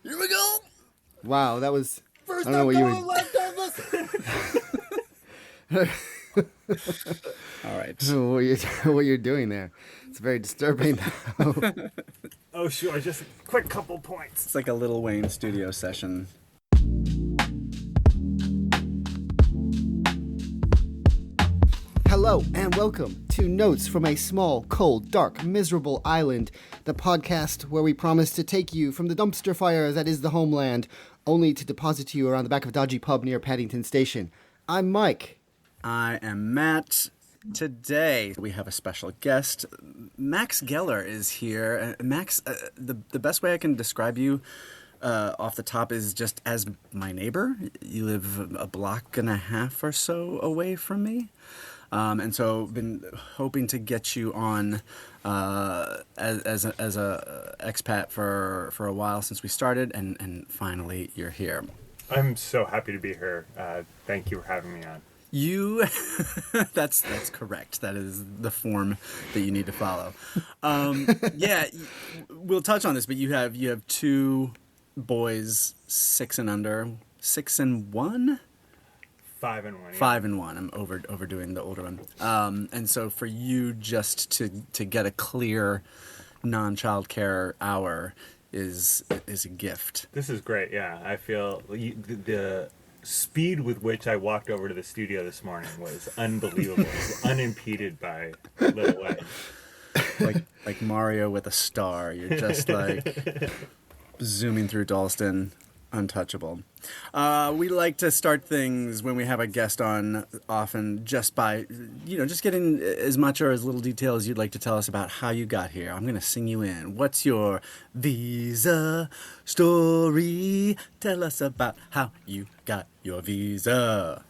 Here we go. Wow, that was... First I don't know what you were... left time listen. All right. What you're doing there. It's very disturbing. Oh, sure. Just a quick couple points. It's like a Lil Wayne studio session. Hello and welcome to Notes from a Small, Cold, Dark, Miserable Island, the podcast where we promise to take you from the dumpster fire that is the homeland, only to deposit you around the back of a dodgy pub near Paddington Station. I'm Mike. I am Matt. Today we have a special guest. Max Geller is here. Max, the best way I can describe you off the top is just as my neighbor. You live a block and a half or so away from me. And so been hoping to get you on as a expat for a while since we started, and finally you're here. I'm so happy to be here. Thank you for having me on. You, that's correct. That is the form that you need to follow. Yeah, we'll touch on this, but you have two boys, 6 and under, 6 and 1. 5 and 1. Yeah. 5 and 1. I'm overdoing the older one. And so for you just to get a clear non-child care hour is a gift. This is great. Yeah, I feel the speed with which I walked over to the studio this morning was unbelievable. It was unimpeded by Lil Wayne. Like Mario with a star. You're just like zooming through Dalston. Untouchable. We like to start things when we have a guest on often just by, just getting as much or as little detail as you'd like to tell us about how you got here. I'm going to sing you in. What's your visa story? Tell us about how you got your visa.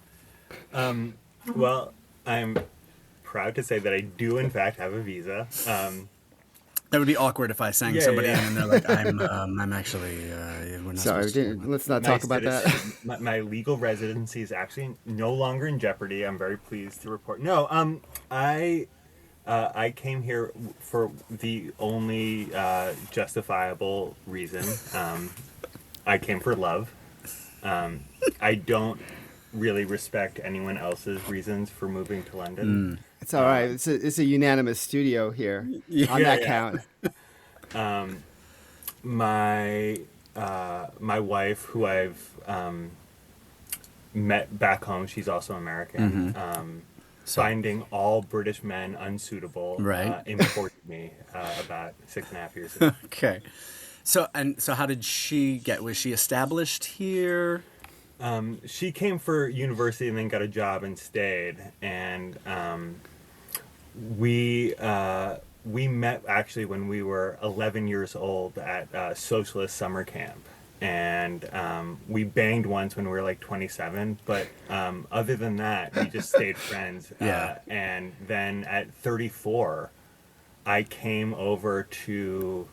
Well, I'm proud to say that I do in fact have a visa. That would be awkward if I sang somebody in and they're like, I'm actually, we're not Sorry, let's not talk about that. My legal residency is actually no longer in jeopardy. I'm very pleased to report. No, I came here for the only justifiable reason. I came for love. I don't really respect anyone else's reasons for moving to London. It's all right. It's a unanimous studio here on that count. My wife, who I've met back home, she's also American. Finding all British men unsuitable, right. Imported me about 6.5 years ago. Okay. So how did she get? Was she established here? She came for university and then got a job and stayed. And we met actually when we were 11 years old at socialist summer camp. And we banged once when we were like 27. But other than that, we just stayed friends. Yeah. And then at 34, I came over to...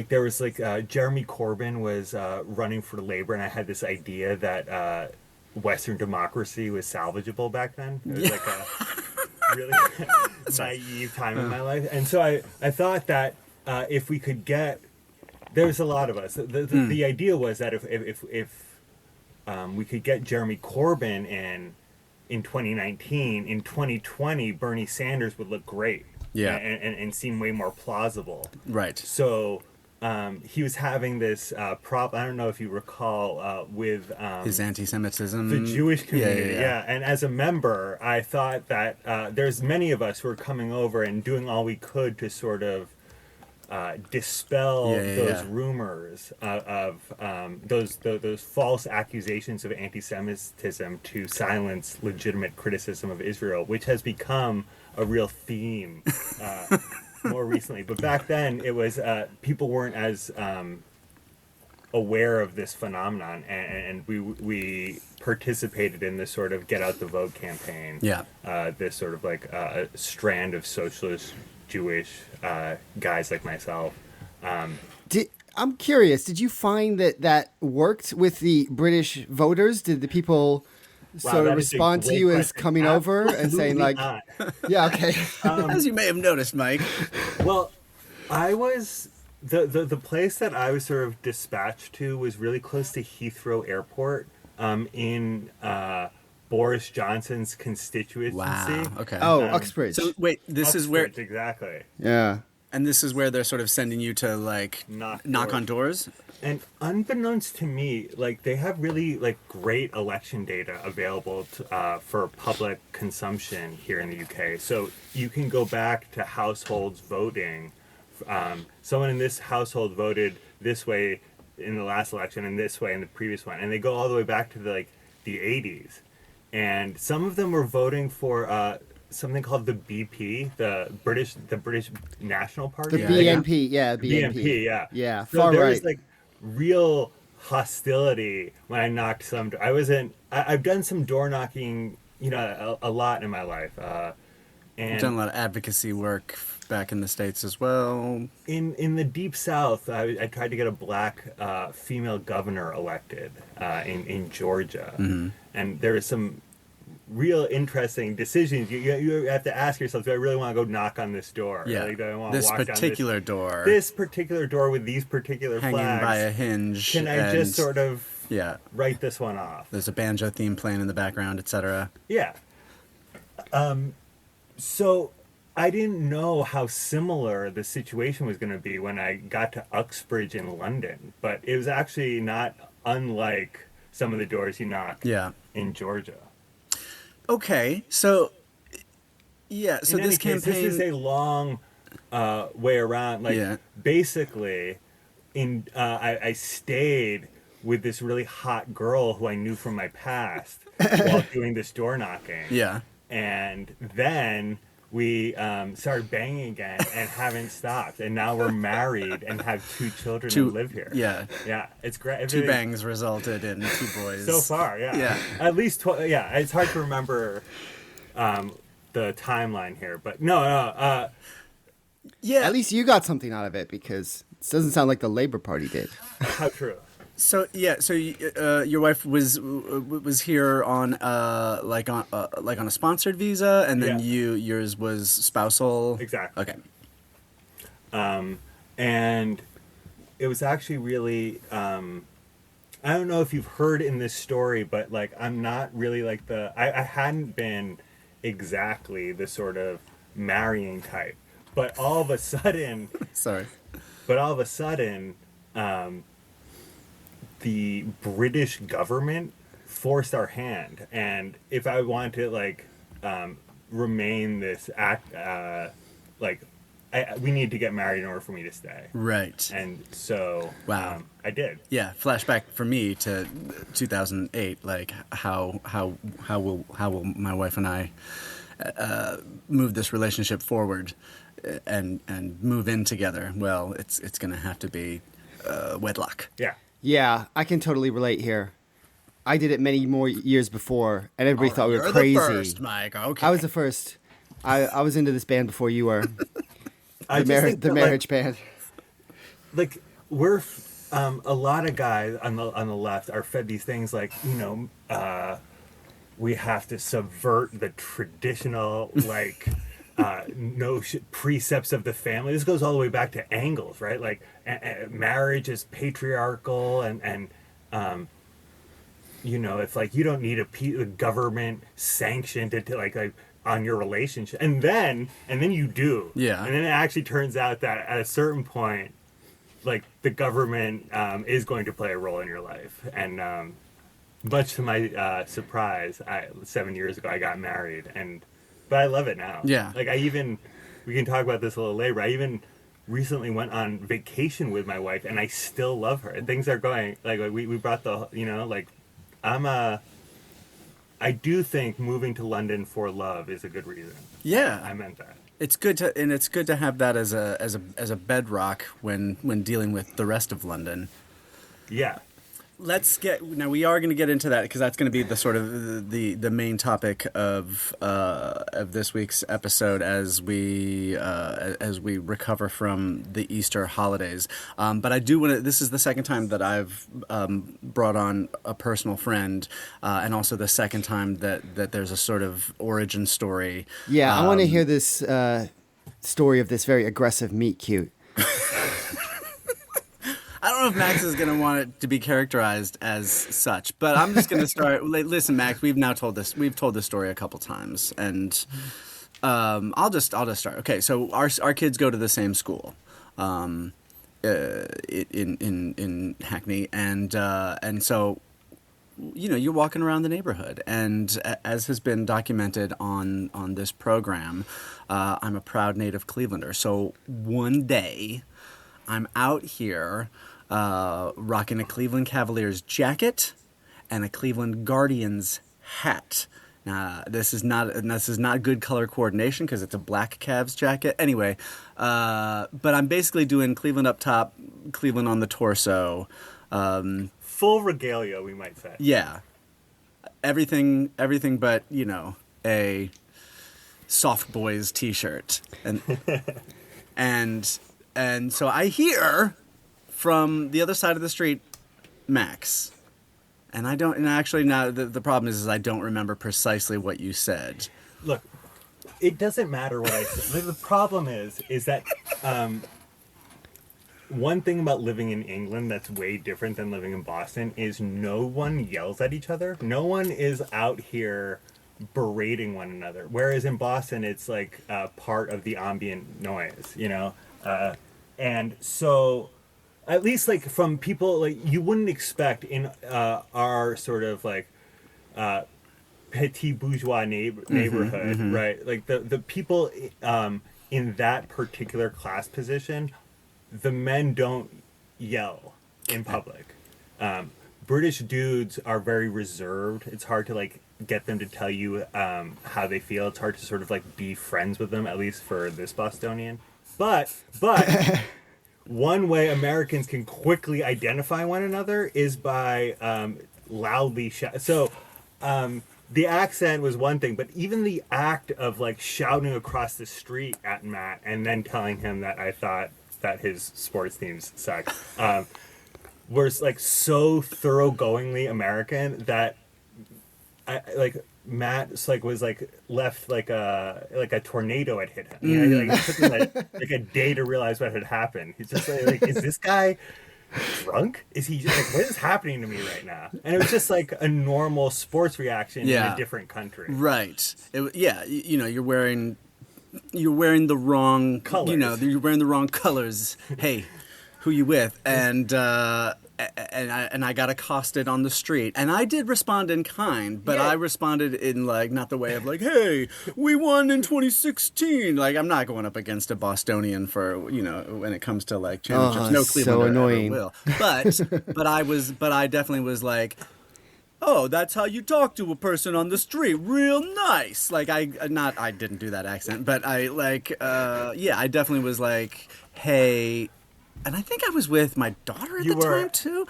there was Jeremy Corbyn was running for Labour, and I had this idea that Western democracy was salvageable back then. It was like a really naive time in my life. And so I thought that if we could get... There's a lot of us. The idea was that if we could get Jeremy Corbyn in 2019, in 2020, Bernie Sanders would look great. Yeah. And seem way more plausible. Right. So... he was having this problem, I don't know if you recall, with... his anti-Semitism. The Jewish community, Yeah. And as a member, I thought that there's many of us who are coming over and doing all we could to sort of dispel those rumors of those false accusations of anti-Semitism to silence legitimate criticism of Israel, which has become a real theme more recently. But back then it was people weren't as aware of this phenomenon, and we participated in this sort of get out the vote campaign. This sort of like a strand of socialist Jewish guys like myself. I'm curious, did you find that worked with the British voters? Did the people sort of respond to you as coming over and saying like, yeah, okay. As you may have noticed, Mike. Well, I was the place that I was sort of dispatched to was really close to Heathrow Airport, in Boris Johnson's constituency. Wow. Okay. Oh, Uxbridge. So wait, this is where, Uxbridge, exactly. yeah. and this is where they're sort of sending you to like knock on doors. And unbeknownst to me, like they have really like great election data available to, for public consumption here in the UK. So you can go back to households voting. Someone in this household voted this way in the last election and this way in the previous one, and they go all the way back to the 80s. And some of them were voting for something called the BP, the British National Party. The BNP, yeah, BNP. BNP, yeah. Yeah, So far there right. was like real hostility when I knocked some. I've done some door knocking, a lot in my life. You've And done a lot of advocacy work back in the States as well. in the deep South, I tried to get a black female governor elected in Georgia, and there was some real interesting decisions. You have to ask yourself, do I really want to go knock on this door? Yeah. Like, do I want to This walk particular down door. this particular door with these particular hanging flags? by a hinge. Can I just and- sort of Yeah. write this one off? There's a banjo theme playing in the background, etc. Yeah. So I didn't know how similar the situation was going to be when I got to Uxbridge in London, but it was actually not unlike some of the doors you knock Yeah. in Georgia. Okay. So, yeah. So In this any case, campaign. this is a long way around. Like, Yeah. basically, I stayed with this really hot girl who I knew from my past while doing this door knocking. Yeah. And then we started banging again and haven't stopped. And now we're married and have 2 children and live here. Yeah. Yeah, it's great. 2 bangs resulted in 2 boys. So far, yeah. Yeah. At least, yeah, it's hard to remember the timeline here. But no, Yeah. At least you got something out of it, because it doesn't sound like the Labour Party did. how true. So yeah, so your wife was here on like on a sponsored visa, and then Yeah. yours was spousal. Exactly. Okay. And it was actually really I don't know if you've heard in this story, but like I'm not really like I hadn't been exactly the sort of marrying type, but all of a sudden Sorry. the British government forced our hand, and if I wanted to like remain this act we need to get married in order for me to stay. Right. And so, Wow. I did. Yeah. Flashback for me to 2008. Like how will my wife and I move this relationship forward and move in together? Well, it's going to have to be wedlock. Yeah. Yeah, I can totally relate here. I did it many more years before, and everybody thought we were You're crazy. the first, Mike. Okay. I was the first. I was into this band before you were. I just think The that, marriage band. like we're a lot of guys on the left are fed these things like, we have to subvert the traditional precepts of the family. This goes all the way back to Engels, right? Like marriage is patriarchal, and it's like you don't need a government sanction to like on your relationship, and then you do. Yeah. And then it actually turns out that at a certain point, like the government is going to play a role in your life. And much to my surprise, 7 years ago I got married, but I love it now. Yeah. Like we can talk about this a little later. I even recently went on vacation with my wife, and I still love her. And things are going like we brought I do think moving to London for love is a good reason. Yeah. I meant that. It's good to have that as a bedrock when dealing with the rest of London. Yeah. We are going to get into that, because that's going to be the sort of the main topic of this week's episode as we recover from the Easter holidays. But I do want to. This is the second time that I've brought on a personal friend, and also the second time that there's a sort of origin story. Yeah, I want to hear this story of this very aggressive meet cute. I don't know if Max is going to want it to be characterized as such, but I'm just going to start. Listen, Max, we've told this story a couple times, and I'll just start. Okay, so our kids go to the same school, in Hackney, and so, you know, you're walking around the neighborhood, and as has been documented on this program, I'm a proud native Clevelander. So one day, I'm out here rocking a Cleveland Cavaliers jacket and a Cleveland Guardians hat. Now, this is not good color coordination because it's a black Cavs jacket. Anyway, but I'm basically doing Cleveland up top, Cleveland on the torso. Full regalia, we might say. Yeah, everything but, you know, a soft boys T-shirt, and so I hear from the other side of the street, Max, and I don't. And actually, now the problem is I don't remember precisely what you said. Look, it doesn't matter what I said. The problem is that. One thing about living in England that's way different than living in Boston is no one yells at each other. No one is out here berating one another. Whereas in Boston, it's like part of the ambient noise, you know? And so, at least like from people, like you wouldn't expect in our sort of like petit bourgeois neighborhood, right? Like the people in that particular class position, the men don't yell in public. British dudes are very reserved. It's hard to like get them to tell you how they feel. It's hard to sort of like be friends with them, at least for this Bostonian. But one way Americans can quickly identify one another is by loudly shout. So the accent was one thing, but even the act of like shouting across the street at Matt and then telling him that I thought that his sports teams suck, was like so thoroughgoingly American that I like Matt like was like left like a tornado had hit him. You know, like, it took him like a day to realize what had happened. He's just like, is this guy drunk? Is he just like, what is happening to me right now? And it was just like a normal sports reaction in a different country. Right. You know, you're wearing the wrong colors. You know, you're wearing the wrong colors. Hey, who you with? And I got accosted on the street, and I did respond in kind, but I responded in like not the way of like, hey, we won in 2016. Like I'm not going up against a Bostonian for, you know, when it comes to like championships. No Clevelander so annoying. Ever will. But I definitely was like, oh, that's how you talk to a person on the street. Real nice. Like I didn't do that accent, but I like, I definitely was like, hey, and I think I was with my daughter at the time too.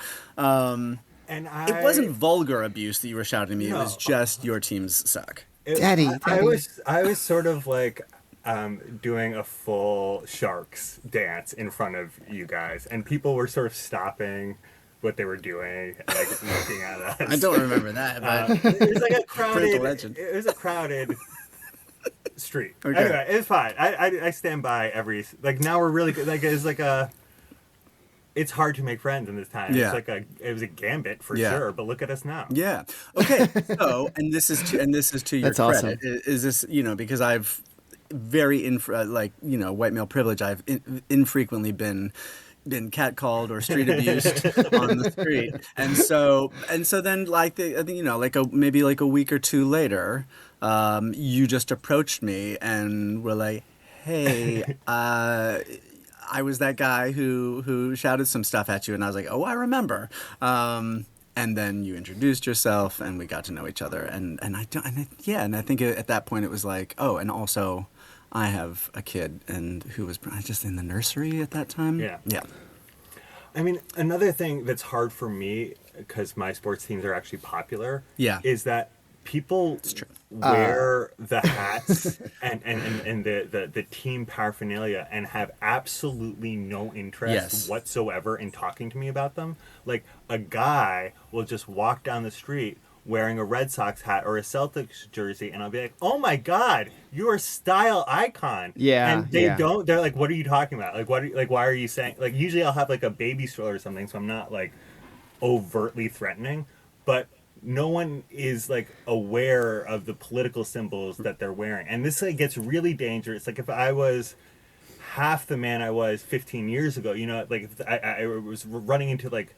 It wasn't vulgar abuse that you were shouting at me. No. It was just your teams suck. Daddy. I was sort of like doing a full Sharks dance in front of you guys, and people were sort of stopping what they were doing, like looking at us. I don't remember that, but it was like a crowded. It was a crowded street. Okay. Anyway, it's fine. I stand by every like. Now we're really good. Like it's like a. It's hard to make friends in this time. Yeah. It's like it was a gambit for sure, but look at us now. Yeah. Okay. So, and this is to your That's credit. Awesome. Is this, you know, because I've like, you know, white male privilege. I've infrequently been catcalled or street abused on the street, and so then like I think, you know, like maybe like a week or two later, you just approached me and were like, hey, I was that guy who shouted some stuff at you, and I was like, oh, I remember. And then you introduced yourself, and we got to know each other, and I think at that point it was like, oh, and also I have a kid, and who was just in the nursery at that time. Yeah. Yeah. I mean, another thing that's hard for me, because my sports teams are actually popular, is that people wear the hats and the team paraphernalia and have absolutely no interest whatsoever in talking to me about them. Like, a guy will just walk down the street wearing a Red Sox hat or a Celtics jersey, and I'll be like, "Oh my God, you're a style icon!" Yeah, and they yeah. don't. They're like, "What are you talking about? Like, why are you saying?" Like, usually I'll have like a baby stroller or something, so I'm not like overtly threatening, but no one is like aware of the political symbols that they're wearing, and this like gets really dangerous. Like, if I was half the man I was 15 years ago, like if I was running into like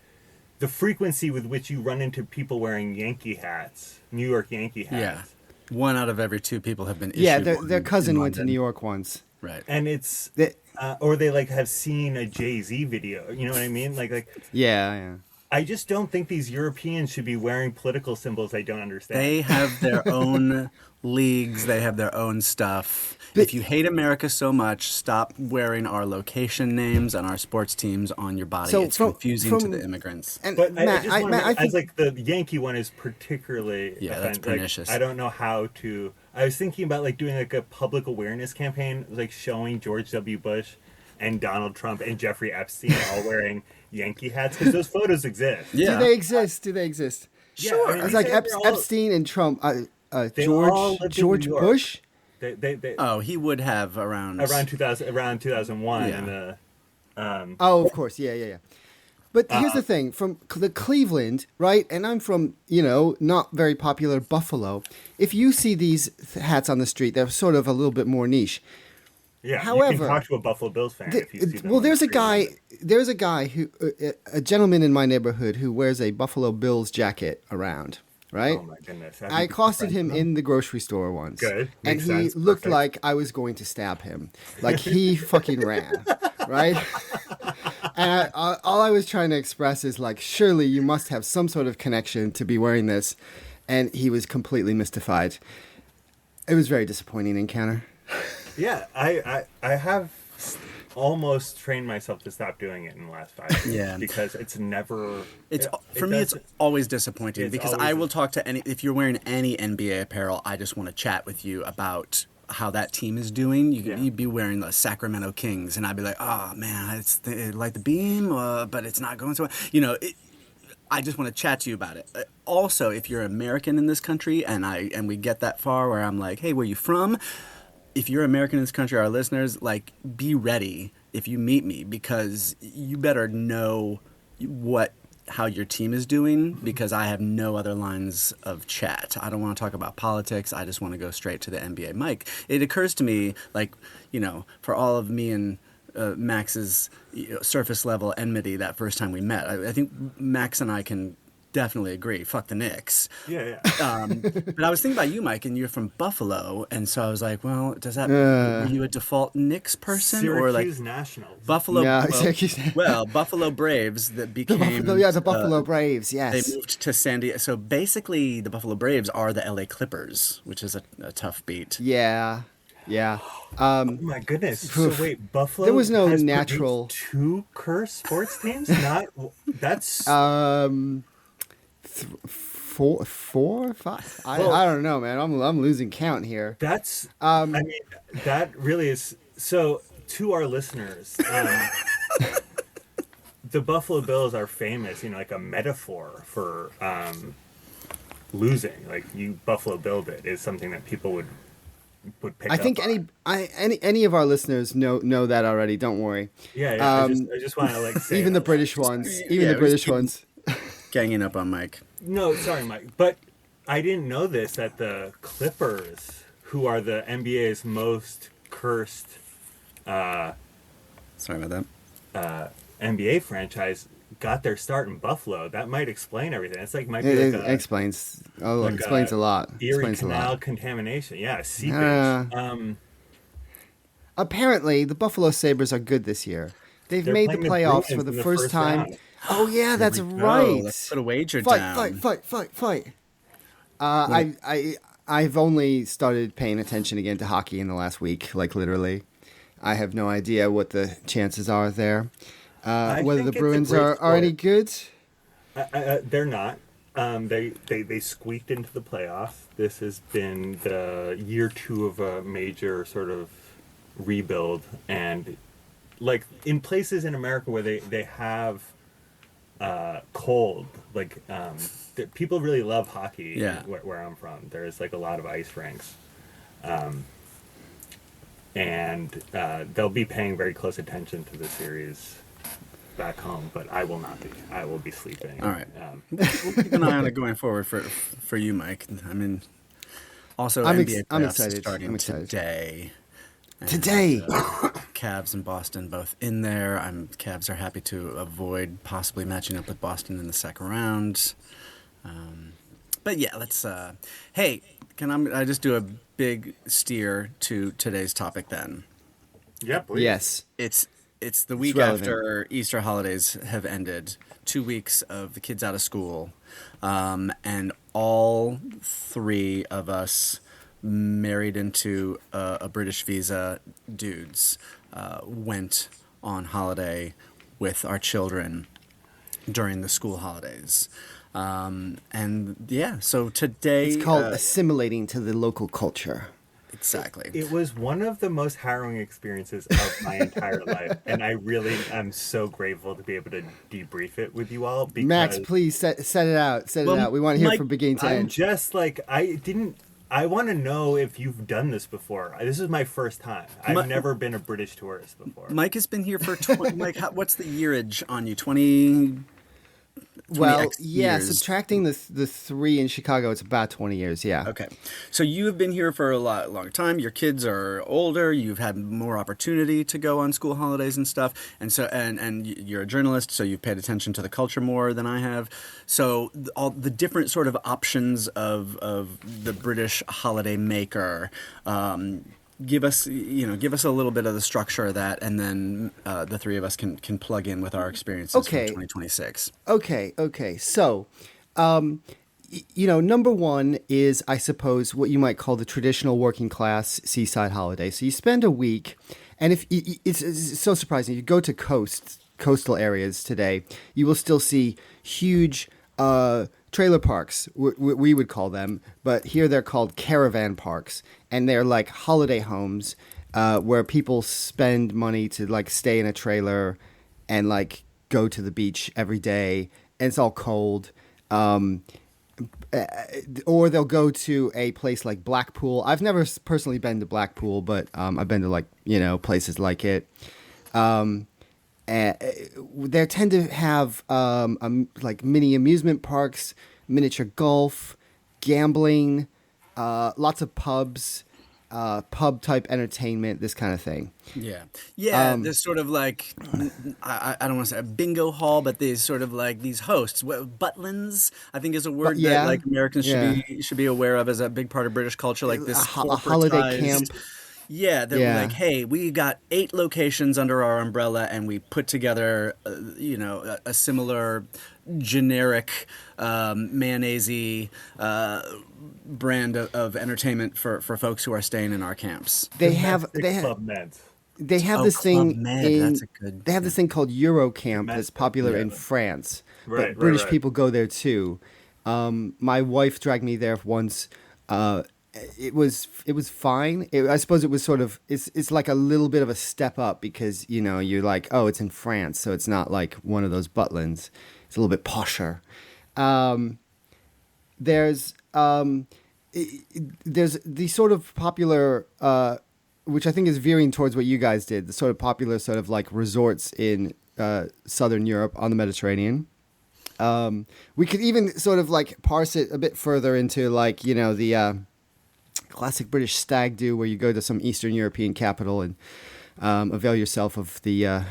the frequency with which you run into people wearing Yankee hats, New York Yankee hats. Yeah. 1 out of every 2 people have been issued. Yeah, one their cousin in went to London. New York once. Right. And it's They- or they like have seen a Jay-Z video. You know what I mean? Like yeah. I just don't think these Europeans should be wearing political symbols they don't understand. They have their own leagues. They have their own stuff. If you hate America so much, stop wearing our location names and our sports teams on your body. So it's confusing to the immigrants. And But Matt, I just want Matt, I as think like the Yankee one is particularly Yeah, that's like, pernicious. I don't know how to. I was thinking about like doing like a public awareness campaign, like showing George W. Bush and Donald Trump and Jeffrey Epstein all wearing Yankee hats because those photos exist. Yeah. do they exist? Do they exist? Sure. I mean, It's these like guys are all- Epstein and Trump. They all lived in George New York. Bush. They Oh, he would have around 2001 Yeah. in the Oh, of course. Yeah. But here's the thing: from the Cleveland, right? And I'm from, not very popular Buffalo. If you see these hats on the street, they're sort of a little bit more niche. you However, can talk to a Buffalo Bills fan if you see them. well, on the there's a street. guy who, a gentleman in my neighborhood who wears a Buffalo Bills jacket around, right? Oh my goodness! I accosted him in the grocery store once. Good. And Makes he sense. looked Perfect. like I was going to stab him. Like he fucking ran, right? And all I was trying to express is like, surely you must have some sort of connection to be wearing this. And he was completely mystified. It was a very disappointing encounter. Yeah, I have almost trained myself to stop doing it in the last 5 years. Yeah. Because it's never. It's it for me. It's doesn't- always disappointing It's because always I will talk to any. If you're wearing any NBA apparel, I just want to chat with you about how that team is doing. You'd be wearing the Sacramento Kings, and I'd be like, "Oh man, it's like the beam, but it's not going so well." I just want to chat to you about it. Also, if you're American in this country, and we get that far where I'm like, "Hey, where you from?" If you're American in this country, our listeners, like, be ready if you meet me because you better know how your team is doing because I have no other lines of chat. I don't want to talk about politics. I just want to go straight to the NBA mic. It occurs to me, like, for all of me and Max's surface level enmity that first time we met, I think Max and I can definitely agree. Fuck the Knicks. Yeah. But I was thinking about you, Mike, and you're from Buffalo, and so I was like, well, does that were you a default Knicks person Syracuse or like Nationals. Buffalo? Yeah, well, Syracuse. well, Buffalo Braves that became The Buffalo Braves, yes. They moved to San Diego. So basically, the Buffalo Braves are the LA Clippers, which is a tough beat. Yeah. Oh my goodness! So wait, Buffalo. There was no has natural- produced 2 cursed sports teams. Not that's. Four, 5? Well- I don't know, man. I'm losing count here. That's. I mean, that really is. So, to our listeners, the Buffalo Bills are famous. Like a metaphor for losing. Like you Buffalo Billed it is something that people would pick. I think up on. any of our listeners know that already. Don't worry. Yeah. I just want to like say Even the that. British ones. Even Yeah, the it was British even- ones. Ganging up on Mike. No, sorry, Mike. But I didn't know this that the Clippers, who are the NBA's most cursed Sorry about that. NBA franchise, got their start in Buffalo. That might explain everything. It's like might be It like a explains. Oh, like it explains a lot. Erie Explains a Canal lot. contamination. Yeah, seepage. Apparently, the Buffalo Sabres are good this year. They've They're made the playing the playoffs Bruins for the in the first first time. round. Oh yeah, that's we go. right. Let's put a wager fight, down. Fight. I've only started paying attention again to hockey in the last week, like literally. I have no idea what the chances are there. Whether think the it's a Bruins great are sport. any good. They're not. They squeaked into the playoffs. This has been the year 2 of a major sort of rebuild, and like in places in America where they have cold. Like people really love hockey. Yeah. Where I'm from, there's like a lot of ice rinks, and they'll be paying very close attention to the series back home, but I will not be. I will be sleeping. All right. We'll keep an eye on it going forward for you, Mike. I mean, also NBA playoffs excited. starting I'm excited. today. And, Today. Cavs and Boston both in there. Cavs are happy to avoid possibly matching up with Boston in the second round. But yeah, let's. Hey, can I just do a big steer to today's topic then? Yeah, please. Yes. It's the week relevant. after Easter holidays have ended. 2 weeks of the kids out of school, and all three of us married into a British visa dudes went on holiday with our children during the school holidays. And yeah, so today It's called assimilating to the local culture. exactly. It was one of the most harrowing experiences of my entire life, and I really am so grateful to be able to debrief it with you all. Because Max, please set it out. Set Well, it out. We want to hear Mike, from beginning to I'm end. just like I want to know if you've done this before. This is my first time. I've never been a British tourist before. Mike has been here for 20. Mike, what's the yearage on you? 20. Well, 20x yeah, years. subtracting the three in Chicago, it's about 20 years, yeah. Okay. So you have been here for a long time. Your kids are older. You've had more opportunity to go on school holidays and stuff. And so and you're a journalist, so you've paid attention to the culture more than I have. So all the different sort of options of the British holiday maker. Give us a little bit of the structure of that, and then the three of us can plug in with our experiences Okay. from 2026. Okay. So, number one is, I suppose, what you might call the traditional working class seaside holiday. So you spend a week, and if it's so surprising, you go to coastal areas today, you will still see huge trailer parks, we would call them, but here they're called caravan parks, and they're like holiday homes where people spend money to like stay in a trailer and like go to the beach every day, and it's all cold. Or they'll go to a place like Blackpool. I've never personally been to Blackpool, but I've been to places like it. They tend to have like mini amusement parks, miniature golf, gambling, lots of pubs, pub type entertainment, this kind of thing. Yeah. There's sort of like I don't want to say a bingo hall, but there's sort of like these hosts. Butlins, I think, is a word that like Americans should be aware of as a big part of British culture. Like this a holiday corporatized- camp. Yeah, they're like, hey, we got 8 locations under our umbrella, and we put together, a similar generic mayonnaise brand of entertainment for folks who are staying in our camps. They have Club Med. They have Oh, this thing. Club Med, that's a good- They have this thing called Eurocamp Med- that's popular yeah. in France, Right, but British right. people go there too. My wife dragged me there once. It was fine. I suppose it was sort of it's like a little bit of a step up because you're like, oh, it's in France, so it's not like one of those Butlins. It's a little bit posher. There's the sort of popular, which I think is veering towards what you guys did, the sort of popular sort of like resorts in Southern Europe on the Mediterranean. We could even sort of like parse it a bit further into like, the classic British stag do where you go to some Eastern European capital and avail yourself of the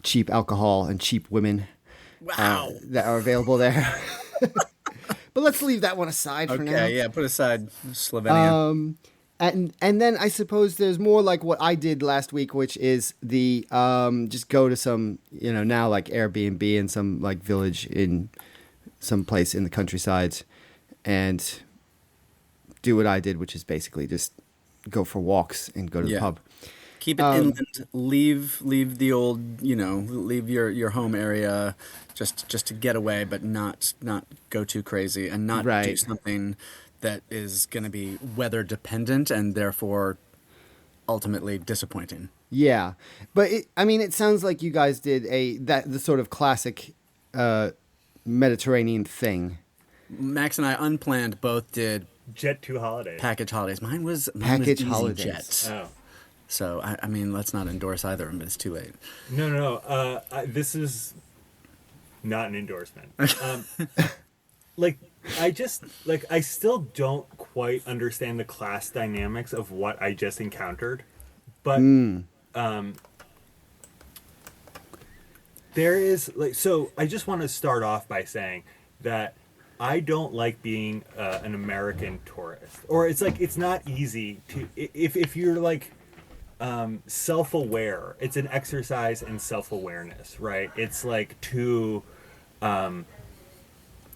cheap alcohol and cheap women that are available there. But let's leave that one aside for now. Okay, yeah, put aside Slovenia. And then I suppose there's more like what I did last week, which is the just go to some, now like Airbnb in some like village in some place in the countryside and do what I did, which is basically just go for walks and go to the pub. Keep it inland. Leave the old, leave your home area just to get away, but not go too crazy and not do something that is going to be weather dependent and therefore ultimately disappointing. Yeah, but it sounds like you guys did the sort of classic Mediterranean thing? Max and I unplanned both did Jet 2 holidays. package holidays. Mine was Package Easy holidays. Jet. Oh. So I mean, let's not endorse either of them. It's too late. No. This is not an endorsement. Like, I still don't quite understand the class dynamics of what I just encountered. But, there is, like, so I just want to start off by saying that I don't like being an American tourist. Or it's like, it's not easy to, if you're like, self-aware, it's an exercise in self-awareness, right? It's like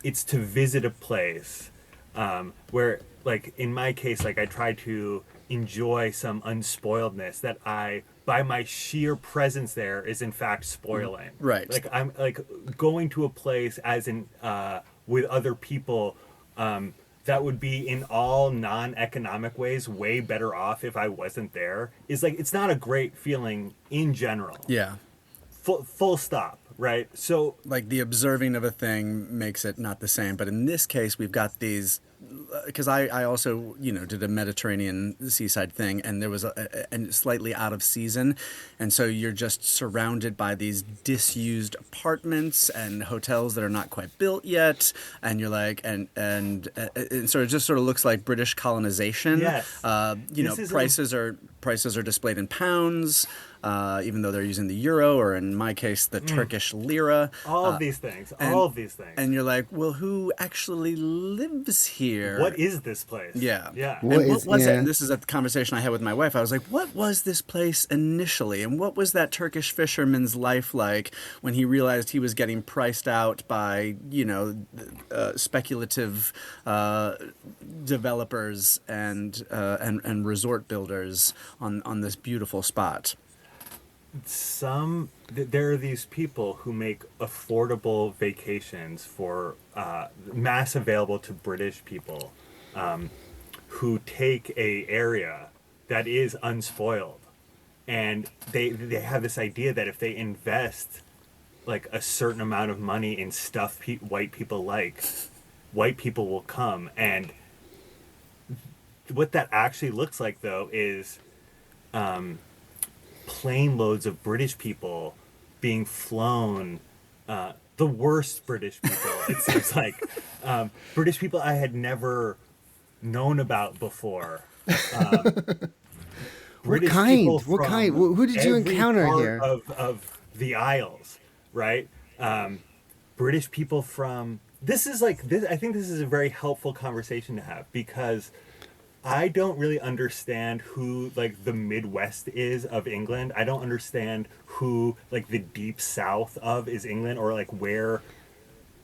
it's to visit a place where, like, in my case, like, I try to enjoy some unspoiledness that I, by my sheer presence there, is in fact spoiling. Right. Like, I'm like going to a place as in with other people that would be in all non-economic ways way better off if I wasn't there, is like, it's not a great feeling in general. Yeah. Full stop. Right. So, Like the observing of a thing makes it not the same. But in this case, we've got these, because I also, did a Mediterranean seaside thing, and there was and slightly out of season. And so you're just surrounded by these disused apartments and hotels that are not quite built yet. And you're like, and so it just sort of looks like British colonization. Yes. Prices are displayed in pounds. Even though they're using the euro, or in my case, the Turkish lira. all of these things. And you're like, well, who actually lives here? What is this place? Yeah. Yeah. And what was it? And this is a conversation I had with my wife. I was like, what was this place initially? And what was that Turkish fisherman's life like when he realized he was getting priced out by, speculative developers and resort builders on this beautiful spot? There are these people who make affordable vacations for mass available to British people, who take a area that is unspoiled, and they have this idea that if they invest like a certain amount of money in stuff white people like, white people will come. And what that actually looks like, though, is plane loads of British people being flown, the worst British people, it seems like. British people I had never known about before. What kind? Who did you encounter here? Of the Isles, right? British people from... This is like... I think this is a very helpful conversation to have, because I don't really understand who, like, the Midwest is of England. I don't understand who, like, the deep south of is England, or, like,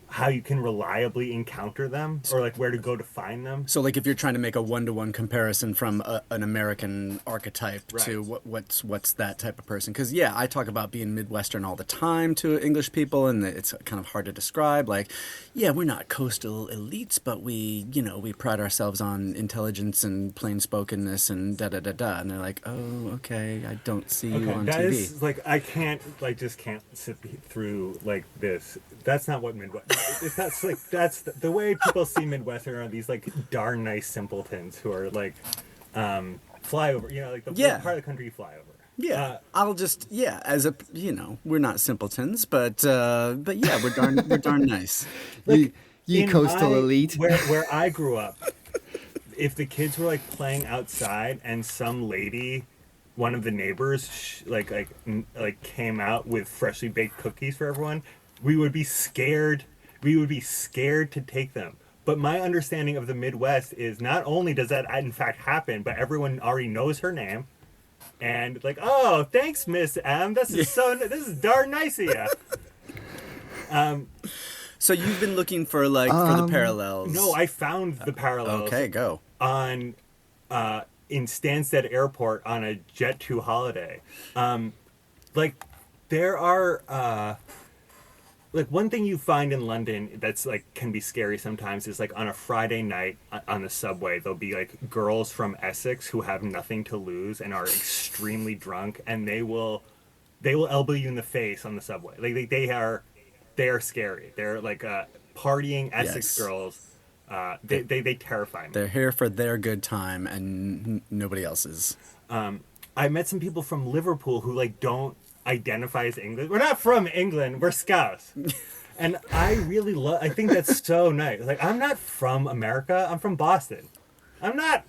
how you can reliably encounter them, or, like, where to go to find them. So, like, if you're trying to make a one-to-one comparison from an American archetype Right. to what's that type of person? Because, yeah, I talk about being Midwestern all the time to English people, and it's kind of hard to describe. Like, yeah, we're not coastal elites, but we pride ourselves on intelligence and plain-spokenness and da-da-da-da. And they're like, oh, okay, I don't see you on that TV. is, like, I can't, like, just can't sit through, like, this. That's not what Midwest... That's the way people see Midwestern are these, like, darn nice simpletons who are, like, flyover, like the part of the country you fly over. Yeah, we're not simpletons, but yeah, we're darn nice. Like, you coastal elite. Where I grew up, if the kids were, like, playing outside and some lady, one of the neighbors, came out with freshly baked cookies for everyone, we would be scared. We would be scared to take them. But my understanding of the Midwest is not only does that in fact happen, but everyone already knows her name. And, like, oh, thanks, Miss M. This is darn nice of you. So you've been looking for, like, for the parallels. No, I found the parallels. Okay, go. In Stansted Airport on a Jet 2 holiday. There are... like, one thing you find in London that's, like, can be scary sometimes is, like, on a Friday night on the subway, there'll be, like, girls from Essex who have nothing to lose and are extremely drunk, and they will elbow you in the face on the subway. Like, they they're scary. They're like partying Essex Yes. girls. They terrify me. They're here for their good time and nobody else's. I met some people from Liverpool who like don't identify as English. We're not from England. We're Scouse. And I really I think that's so nice. Like, I'm not from America. I'm from Boston. I'm not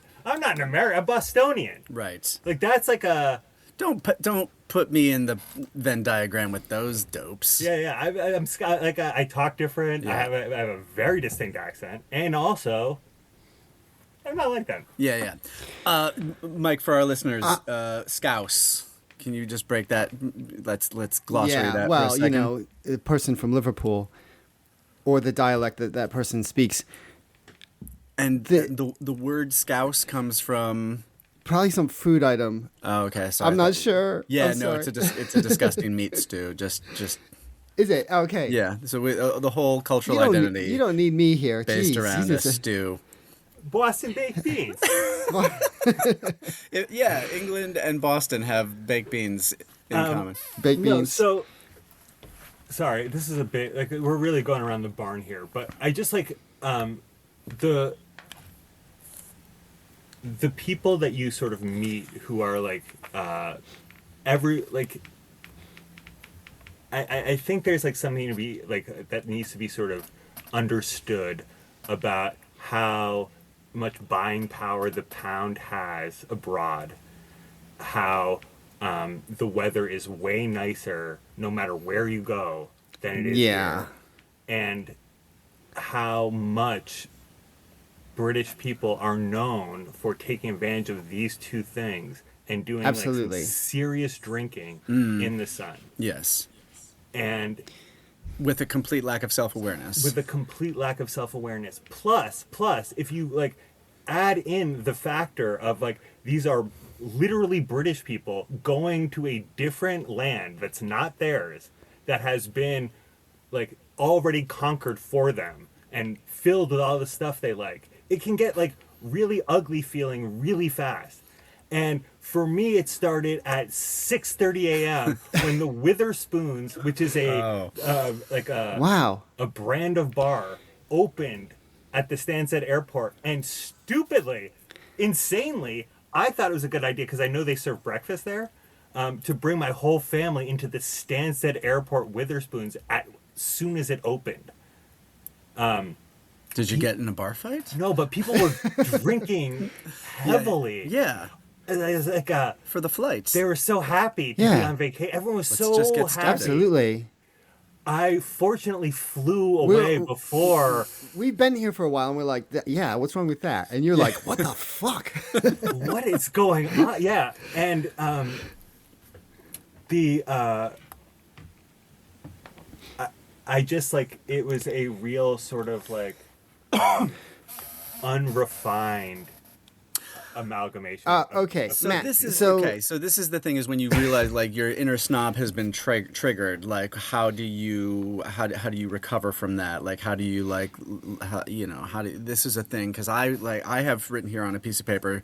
in America. I'm Bostonian. Right. Like, that's like a... Don't put me in the Venn diagram with those dopes. Yeah. I'm Scott. Like, I talk different. Yeah. I have a very distinct accent. And also, I'm not like them. Yeah. Mike, for our listeners, Scouse. Can you just break that? Let's glossary that well, for a second. you know, a person from Liverpool, or the dialect that person speaks, And the word Scouse comes from... probably some food item. Oh, okay. Sorry. I'm not sure. Yeah, I'm no, sorry. it's a disgusting meat stew. Just Is it? Okay. yeah. So the whole cultural You don't, identity you don't need me here. based Jeez, around he's a just stew. Boston baked beans. Yeah, England and Boston have baked beans in common. baked No, beans. so sorry, this is a bit like we're really going around the barn here, but I just like the people that you sort of meet who are like I think there's like something to be like that needs to be sort of understood about how much buying power the pound has abroad, how the weather is way nicer no matter where you go than it is Yeah. here, and how much British people are known for taking advantage of these two things and doing like Absolutely. some serious drinking in the sun, Yes. and With a complete lack of self-awareness. with a complete lack of self-awareness. Plus, if you like add in the factor of like these are literally British people going to a different land that's not theirs, that has been like already conquered for them and filled with all the stuff they like, it can get like really ugly feeling really fast. And for me, it started at 6:30 a.m. when the Witherspoons, which is Wow. a brand of bar, opened at the Stansted Airport. And stupidly, insanely, I thought it was a good idea because I know they serve breakfast there, to bring my whole family into the Stansted Airport Witherspoons as soon as it opened. Did you get in a bar fight? No, but people were drinking heavily. Yeah. It was like For the flights. they were so happy to be Yeah. on vacation. Everyone was Let's so just get happy. started. Absolutely. I fortunately flew away We're- before. We've been here for a while, and we're like, yeah, what's wrong with that? And you're like, what the fuck? What is going on? Yeah, and I just like it was a real sort of like unrefined amalgamation. Okay, of- So Matt, this is so- okay. So this is the thing: is when you realize like your inner snob has been triggered. Like, how do you recover from that? Like, how do you like, this is a thing because I have written here on a piece of paper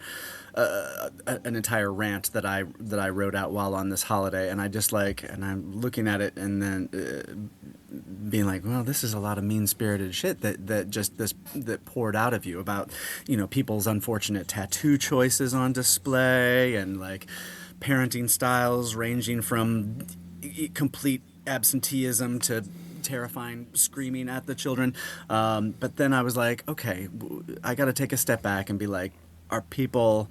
an entire rant that I wrote out while on this holiday, and I just and I'm looking at it and then being like, well, this is a lot of mean-spirited shit that poured out of you about people's unfortunate tattoo choices on display and like parenting styles ranging from complete absenteeism to terrifying screaming at the children. But then I was like, okay, I got to take a step back and be like, are people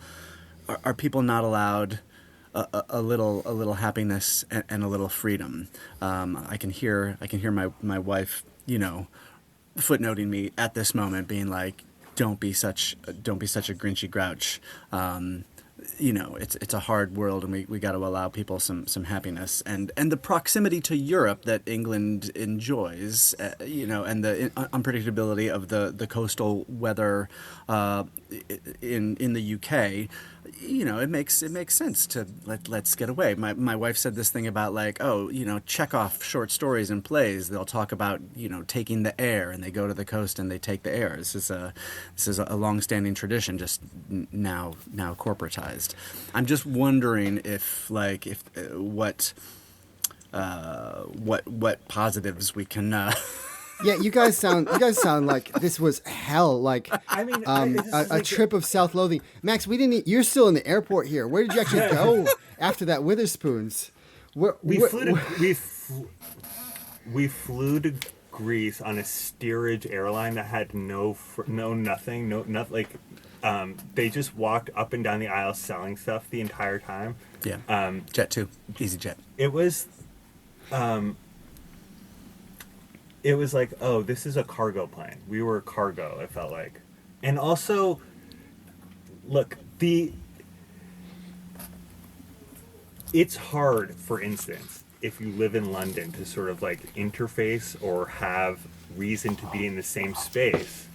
not allowed a little happiness and a little freedom? I can hear my wife, footnoting me at this moment, being like, don't be such a grinchy grouch. It's a hard world, and we got to allow people some happiness, and the proximity to Europe that England enjoys, and the unpredictability of the coastal weather in the UK. It makes sense to let's get away. My wife said this thing about like, Chekhov short stories and plays. They'll talk about taking the air, and they go to the coast and they take the air. This is a long-standing tradition, just now corporatized. I'm just wondering if what what positives we can. Yeah, you guys sound like this was hell. Like, I mean, a trip of self-loathing. Max, we didn't. You're still in the airport here. Where did you actually go after that Witherspoons? We flew to Greece on a steerage airline that had nothing. They just walked up and down the aisle selling stuff the entire time. Yeah. Jet 2, EasyJet. It was like, oh, this is a cargo plane. We were cargo, it felt like. And also, look, it's hard, for instance, if you live in London to sort of like interface or have reason to be in the same space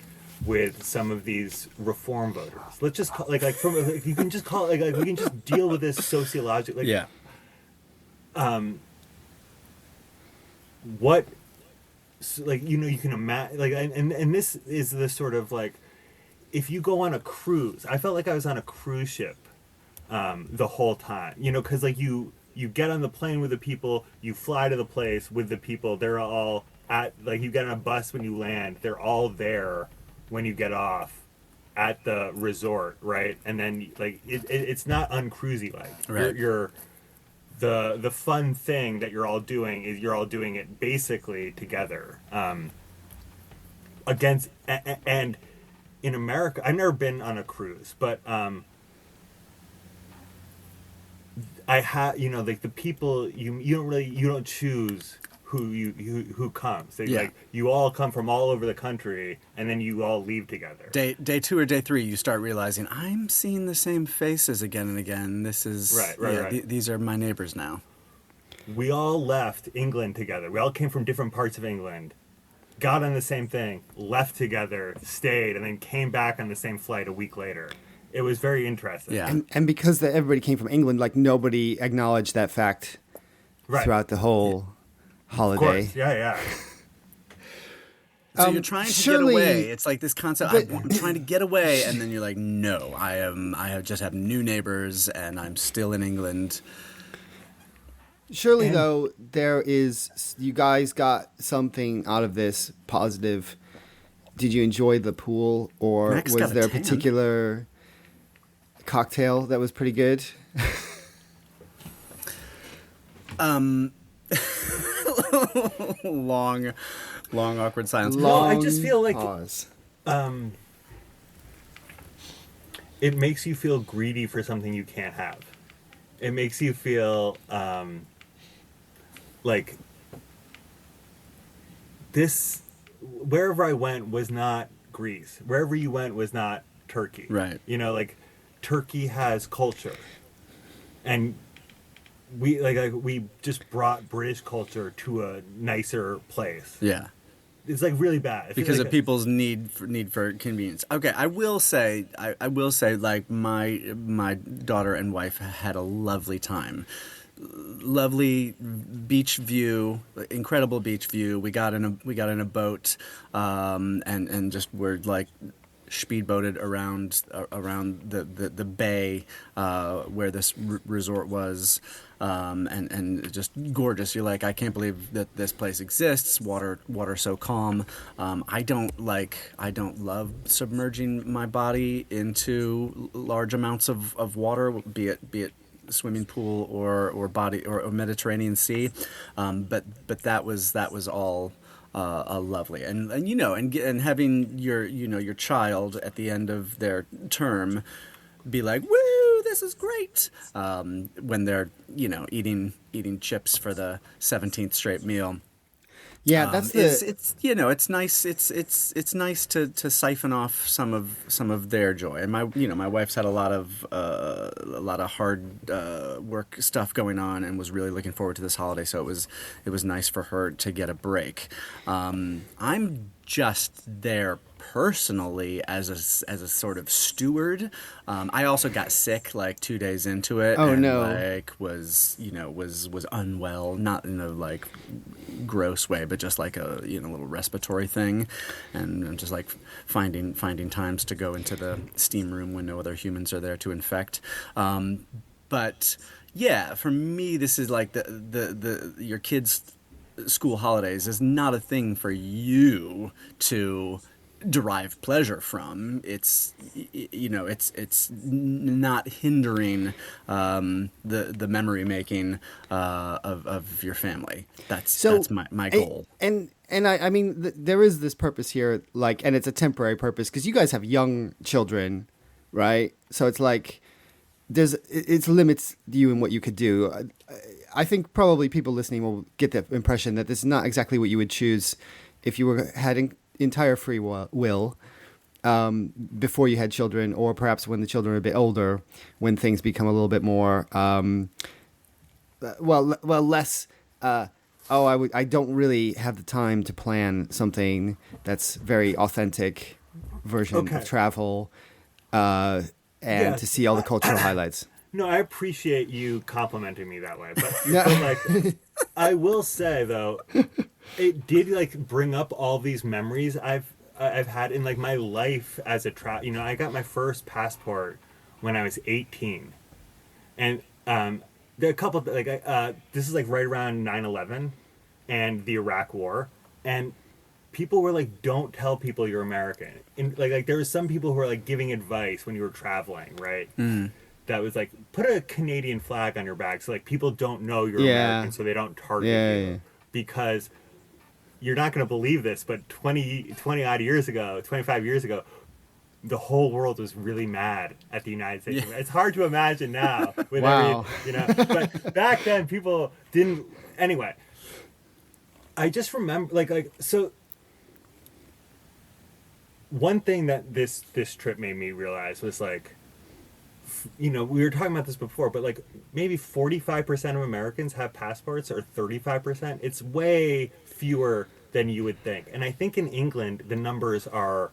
with some of these reform voters. Let's just call, you can just call it, like we can just deal with this sociologically. Yeah. What, like, you know, you can imagine, like, and this is the sort of like, if you go on a cruise, I felt like I was on a cruise ship the whole time, you know, because like you get on the plane with the people, you fly to the place with the people, they're all at, like, you get on a bus when you land, they're all there when you get off at the resort, right? And then like it's not uncruisy like. Right. You're the fun thing that you're all doing is you're all doing it basically together. Against and in America, I've never been on a cruise, but I have, you know, like the people you don't choose who comes. They, like, you all come from all over the country, and then you all leave together. Day 2 or day 3, you start realizing I'm seeing the same faces again and again. This is right. These are my neighbors now. We all left England together. We all came from different parts of England, got on the same thing, left together, stayed, and then came back on the same flight a week later. It was very interesting. Yeah, and because everybody came from England, like nobody acknowledged that fact throughout the whole holiday. Of course. Yeah. So you're trying to get away. It's like this concept. I'm trying to get away, and then you're like, no, I just have new neighbors, and I'm still in England. Surely, though, you guys got something out of this positive. Did you enjoy the pool, or Max was there a particular cocktail that was pretty good? long awkward silence. I just feel like pause. It makes you feel greedy for something you can't have. It makes you feel like this. Wherever I went was not Greece. Wherever you went was not Turkey. Right. You know, like Turkey has culture, and we just brought British culture to a nicer place. Yeah. It's like really bad because of people's need for convenience. Okay, I will say, like my daughter and wife had a lovely time. Lovely beach view, incredible beach view. We got in a boat, and just were like speedboated around the bay where this resort was, and just gorgeous. You're like, I can't believe that this place exists. Water so calm. I don't love submerging my body into large amounts of water, be it swimming pool or body or Mediterranean Sea, but that was all lovely, and you know, and having your child at the end of their term be like, woo, this is great, when they're eating chips for the 17th straight meal. Yeah, that's it's nice. It's nice to siphon off some of their joy. And my wife's had a lot of hard work stuff going on, and was really looking forward to this holiday. So it was nice for her to get a break. I'm just there personally as a sort of steward. I also got sick like 2 days into it. Oh, and no. Like was unwell, not in a like gross way, but just like a little respiratory thing, and I'm just like finding times to go into the steam room when no other humans are there to infect. But yeah, for me, this is like the your kids' school holidays is not a thing for you to derive pleasure from. It's it's not hindering the memory making of your family. That's my goal. And I mean, there is this purpose here, like, and it's a temporary purpose because you guys have young children, right? So it's like it limits you in what you could do. I think probably people listening will get the impression that this is not exactly what you would choose if you had entire free will before you had children, or perhaps when the children are a bit older, when things become a little bit more less. I don't really have the time to plan something that's very authentic version of travel, and to see all the cultural highlights. No, I appreciate you complimenting me that way, but like, I will say though, it did like bring up all these memories I've had in like my life as a I got my first passport when I was 18, and there are a couple of, like this is like right around 9/11 and the Iraq War, and people were like, "Don't tell people you're American." And like there were some people who were like giving advice when you were traveling, right? That was like, put a Canadian flag on your bag so like people don't know you're American, so they don't target you. Because you're not going to believe this, but 20 odd years ago, 25 years ago, the whole world was really mad at the United States. It's hard to imagine now with but back then people didn't. Anyway, I just remember so one thing that this trip made me realize was like, we were talking about this before, but like maybe 45% of Americans have passports, or 35%. It's way fewer than you would think. And I think in England, the numbers are,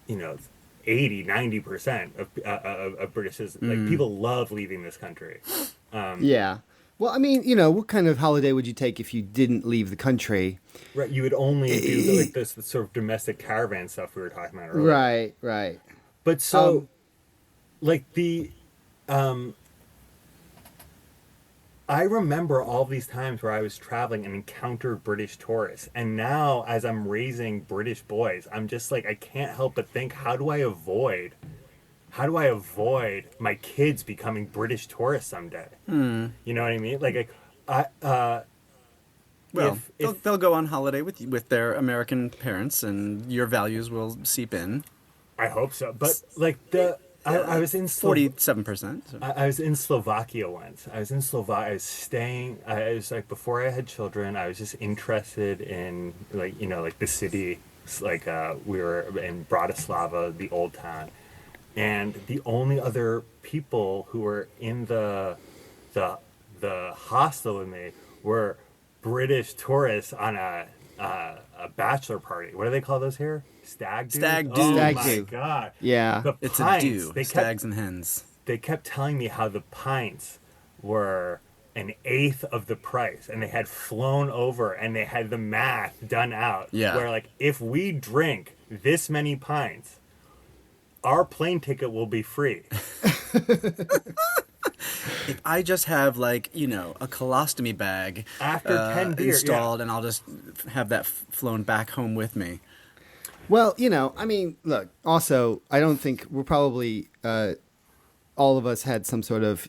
80-90% of British citizens. Like, people love leaving this country. Yeah. Well, I mean, what kind of holiday would you take if you didn't leave the country? Right. You would only do like this sort of domestic caravan stuff we were talking about earlier. Right. But so... like I remember all these times where I was traveling and encountered British tourists, and now as I'm raising British boys, I'm just like, I can't help but think, how do I avoid my kids becoming British tourists someday? You know what I mean? They'll go on holiday with their American parents, and your values will seep in. I hope so, but like I was in 47%. I was in Slovakia once. I was like, before I had children, I was just interested in like the city. Like we were in Bratislava, the old town, and the only other people who were in the hostel with me were British tourists on a bachelor party. What do they call those here? Stag do? Stag do. Oh Stag my do. God. Yeah. The It's pints, a do. Stags and hens. They kept telling me how the pints were an eighth of the price, and they had flown over and they had the math done out. Yeah. Where like, if we drink this many pints, our plane ticket will be free. If I just have like a colostomy bag After 10 beers, installed, and I'll just have that flown back home with me. Well, I mean, look, also, I don't think we're probably, all of us had some sort of,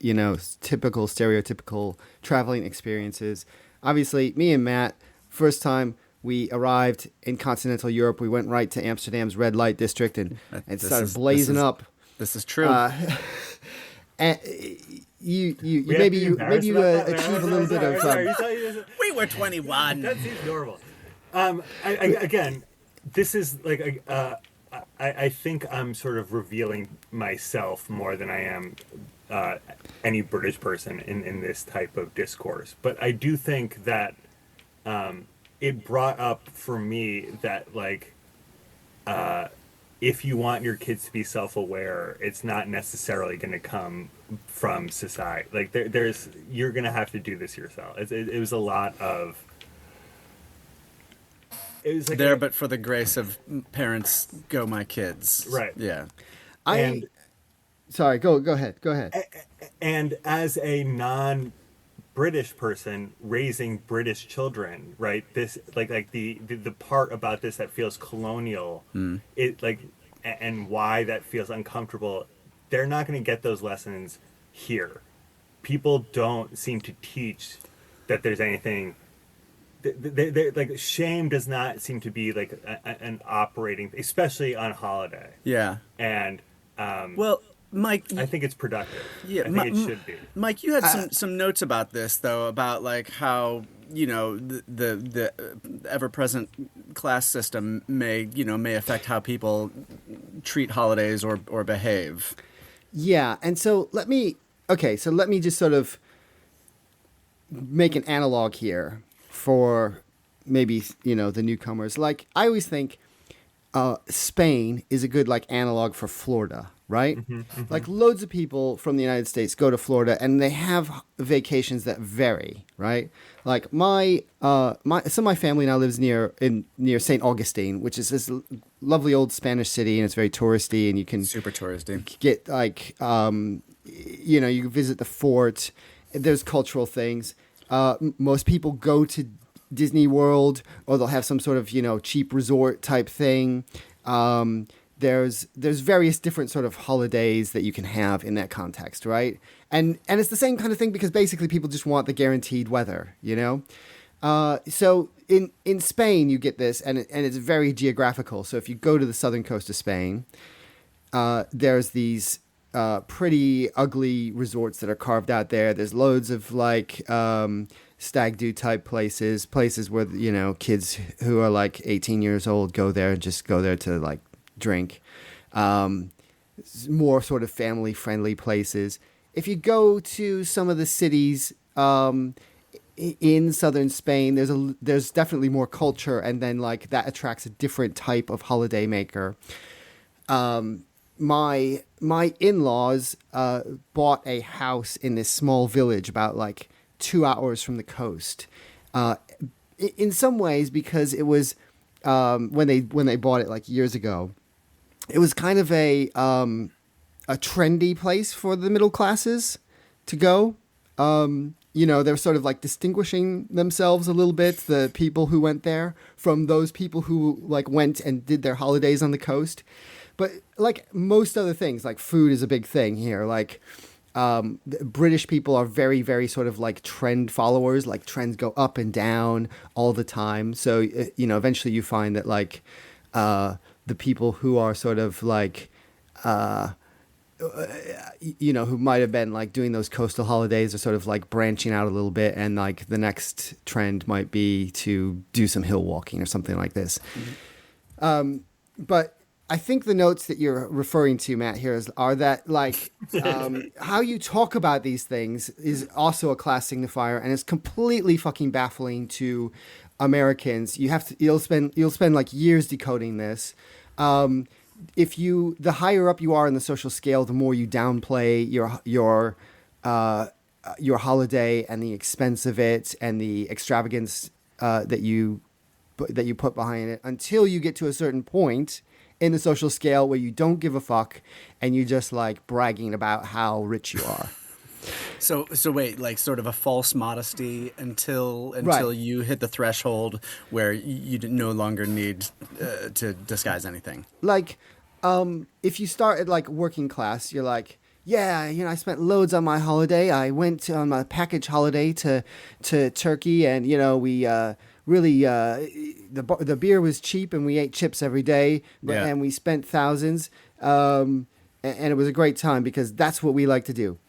typical, stereotypical traveling experiences. Obviously, me and Matt, first time we arrived in continental Europe, we went right to Amsterdam's red light district and started blazing up. This is true. And you achieve a little bit of. We were 21. That seems normal. Again, this is like I think I'm sort of revealing myself more than I am any British person in this type of discourse. But I do think that it brought up for me that like if you want your kids to be self-aware, it's not necessarily going to come from society. Like you're going to have to do this yourself. It was a lot of. It was like but for the grace of parents, go my kids. Right. Yeah. Sorry, go ahead. And as a non-British person raising British children, right? This like the part about this that feels colonial, it like and why that feels uncomfortable. They're not going to get those lessons here. People don't seem to teach that there's anything. Like shame does not seem to be like an operating, especially on holiday. Yeah. And well, Mike, I think it's productive. Yeah, I think it should be. Mike, you had some notes about this though, about like how the ever-present class system may affect how people treat holidays or behave. Yeah, and so let me just sort of make an analog here for maybe the newcomers. Like I always think Spain is a good like analog for Florida, right? Like loads of people from the United States go to Florida and they have vacations that vary, right? Like some of my family now lives near St. Augustine, which is this lovely old Spanish city, and it's very touristy, and you can super touristy get like you can visit the fort. There's cultural things. Most people go to Disney World, or they'll have some sort of cheap resort type thing. There's various different sort of holidays that you can have in that context, right? And it's the same kind of thing because basically people just want the guaranteed weather, So in Spain you get this, and it's very geographical. So if you go to the southern coast of Spain, there's these pretty ugly resorts that are carved out there. There's loads of like stag do type places where kids who are like 18 years old go there to like drink. More sort of family friendly places. If you go to some of the cities in southern Spain, there's definitely more culture, and then like that attracts a different type of holiday maker. My in-laws bought a house in this small village about like 2 hours from the coast. In some ways, because it was when they bought it like years ago, it was kind of a trendy place for the middle classes to go. They're sort of like distinguishing themselves a little bit, the people who went there, from those people who like went and did their holidays on the coast. But like most other things, like food is a big thing here. Like British people are very, very sort of like trend followers. Like trends go up and down all the time. So, eventually you find that like the people who are sort of like, who might have been like doing those coastal holidays are sort of like branching out a little bit. And like the next trend might be to do some hill walking or something like this. But I think the notes that you're referring to, Matt, here are that like how you talk about these things is also a class signifier, and it's completely fucking baffling to Americans. You'll spend like years decoding this. The higher up you are in the social scale, the more you downplay your holiday and the expense of it and the extravagance that you put behind it, until you get to a certain point in the social scale where you don't give a fuck and you just like bragging about how rich you are. So wait, like sort of a false modesty until Right. you hit the threshold where you no longer need to disguise anything. Like, if you start at like working class, you're like, yeah, I spent loads on my holiday. I went on my package holiday to Turkey, and we really the beer was cheap, and we ate chips every day, and we spent thousands, and it was a great time because that's what we like to do.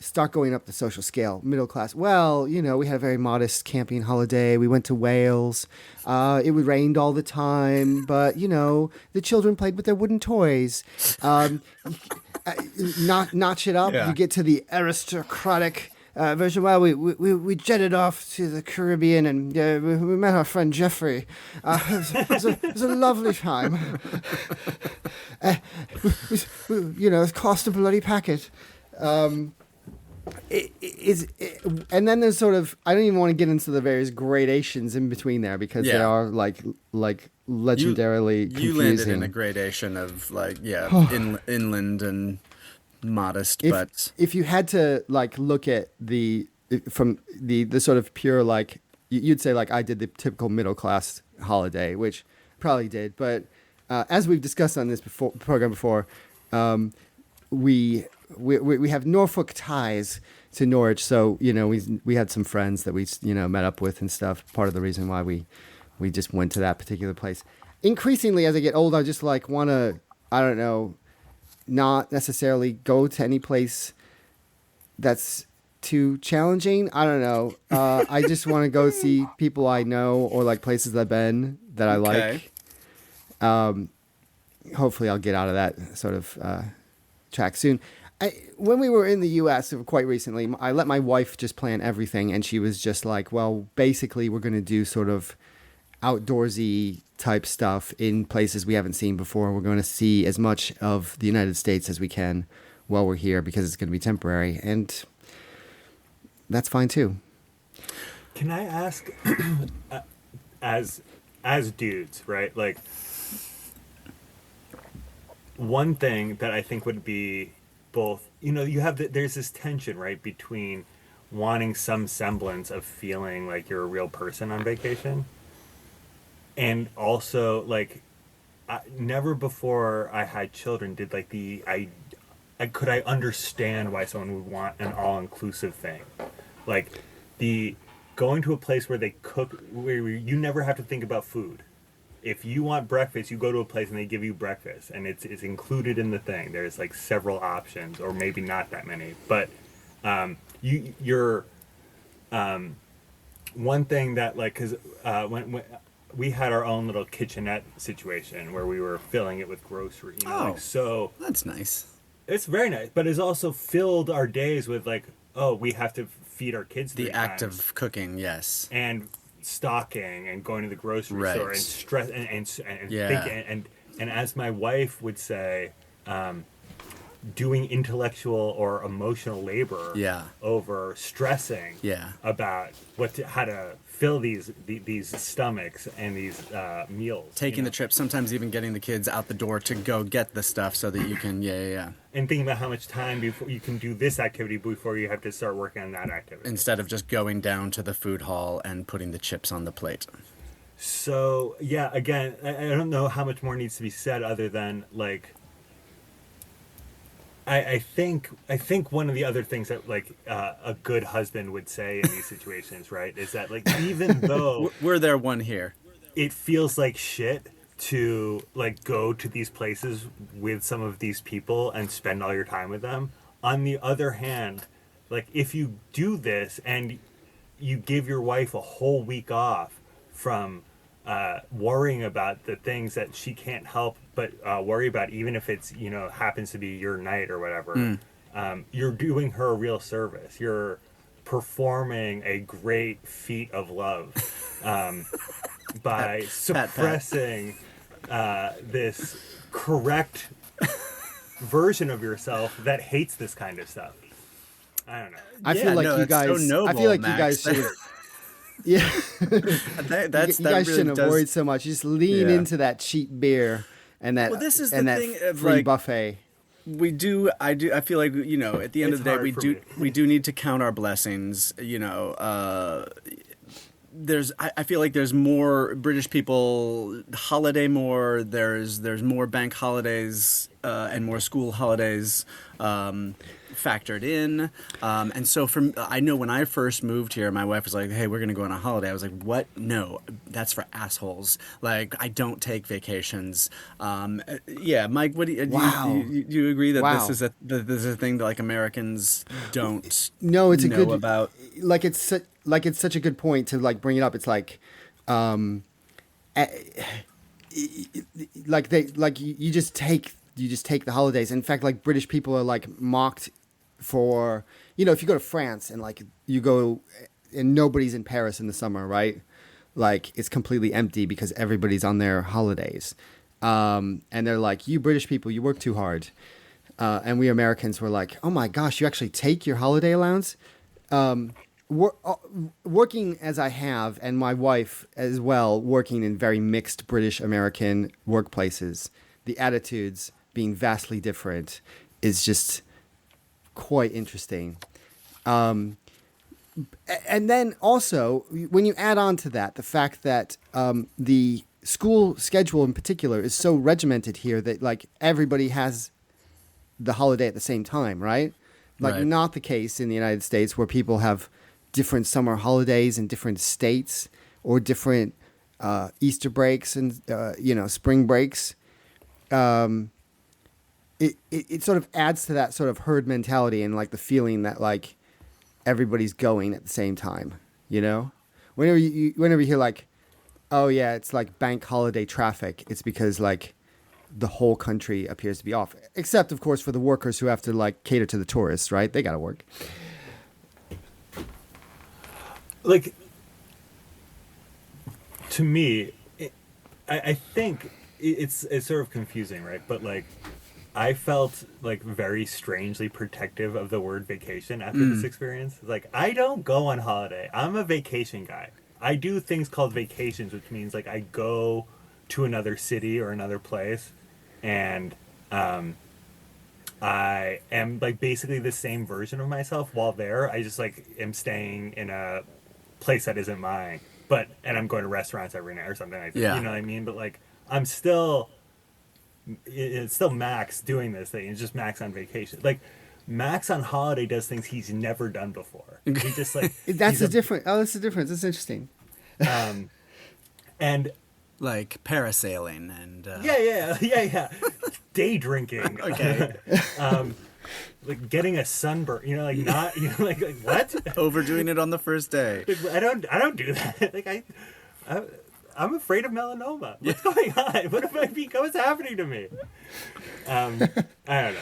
Start going up the social scale, middle class. Well, we had a very modest camping holiday. We went to Wales. It rained all the time, but the children played with their wooden toys. Notch it up. Yeah. You get to the aristocratic version. Well, we jetted off to the Caribbean, and we met our friend Jeffrey. It was a lovely time. It cost a bloody packet. And then there's sort of, I don't even want to get into the various gradations in between there because they are like legendarily confusing. You landed in a gradation of like inland and modest, if, but if you had to like look at from the sort of pure like you'd say like I did the typical middle class holiday, which probably did, but as we've discussed on this program before, we have Norfolk ties to Norwich, so we had some friends that we met up with and stuff. Part of the reason why we just went to that particular place. Increasingly, as I get older, I just like want to, I don't know, not necessarily go to any place that's too challenging. I don't know. I just want to go see people I know or like places I've been that I like. Hopefully I'll get out of that sort of track soon. When we were in the U.S. quite recently, I let my wife just plan everything, and she was just like, well, basically we're going to do sort of outdoorsy type stuff in places we haven't seen before. We're going to see as much of the United States as we can while we're here because it's going to be temporary, and that's fine too. Can I ask, as dudes, right? Like, one thing that I think would be both, there's this tension, right, between wanting some semblance of feeling like you're a real person on vacation, and also like, never before I had children did like could I understand why someone would want an all-inclusive thing, like the going to a place where they cook, where you never have to think about food. If you want breakfast, you go to a place and they give you breakfast, and it's included in the thing. There's like several options, or maybe not that many. But you're one thing that like, because when we had our own little kitchenette situation where we were filling it with grocery, so that's nice. It's very nice, but it's also filled our days with like, we have to feed our kids. The act of cooking, yes, and stocking and going to the grocery store and stress and thinking, and as my wife would say, doing intellectual or emotional labor over stressing about how to fill these stomachs and these meals, taking the trip, sometimes even getting the kids out the door to go get the stuff so that you can and thinking about how much time before you can do this activity before you have to start working on that activity, instead of just going down to the food hall and putting the chips on the plate. So again, I don't know how much more needs to be said other than like, I think one of the other things that like a good husband would say in these situations, right, is that like, even though we're there one here, it feels like shit to like go to these places with some of these people and spend all your time with them. On the other hand, like if you do this and you give your wife a whole week off from worrying about the things that she can't help but worry about, even if it's happens to be your night or whatever, you're doing her a real service. You're performing a great feat of love by suppressing this correct version of yourself that hates this kind of stuff. I don't know. I feel like you guys. So noble, I feel like Max. You guys should. Yeah, that's you guys shouldn't have worried so much. You just lean into that cheap beer and that. Well, this is the thing of free like, buffet. We do. I feel like at the end of the day, we do need to count our blessings. I feel like there's more British people holiday more. There's more bank holidays and more school holidays factored in, and so I know when I first moved here, my wife was like, "Hey, we're gonna go on a holiday." I was like, "What? No, that's for assholes. Like, I don't take vacations." Mike, what do you agree that this is a thing that like Americans don't? No, it's know about. Like it's such a good point to like bring it up. It's like, you just take the holidays. In fact, like British people are like mocked for, if you go to France and like you go and nobody's in Paris in the summer, right? Like it's completely empty because everybody's on their holidays. And they're like, you British people, you work too hard. And we Americans were like, oh my gosh, you actually take your holiday allowance? Working as I have, and my wife as well, working in very mixed British American workplaces, the attitudes being vastly different is just quite interesting. And then also, when you add on to that, the fact that the school schedule in particular is so regimented here that like everybody has the holiday at the same time, right? Like Right. not the case in the United States where people have different summer holidays in different states or different Easter breaks and spring breaks. It sort of adds to that sort of herd mentality and like the feeling that like everybody's going at the same time, you know? Whenever you hear like, oh yeah, it's like bank holiday traffic, it's because like the whole country appears to be off. Except of course for the workers who have to like cater to the tourists, right? They gotta work. Like, to me, I think it's sort of confusing, right? But like, I felt like very strangely protective of the word vacation after this experience. Like, I don't go on holiday. I'm a vacation guy. I do things called vacations, which means like I go to another city or another place, and I am like basically the same version of myself while there. I just like am staying in a place that isn't mine, and I'm going to restaurants every night or something like that. Yeah. You know what I mean? But like, it's still Max doing this thing. It's just Max on vacation. Like, Max on holiday does things he's never done before. He just like That's the difference. Oh, that's the difference. That's interesting. and Like parasailing and yeah. Day drinking. Okay. Like getting a sunburn. You know, like not. You know, like what? overdoing it on the first day. Like, I don't do that. Like I'm afraid of melanoma. What's going on? What's happening to me? I don't know.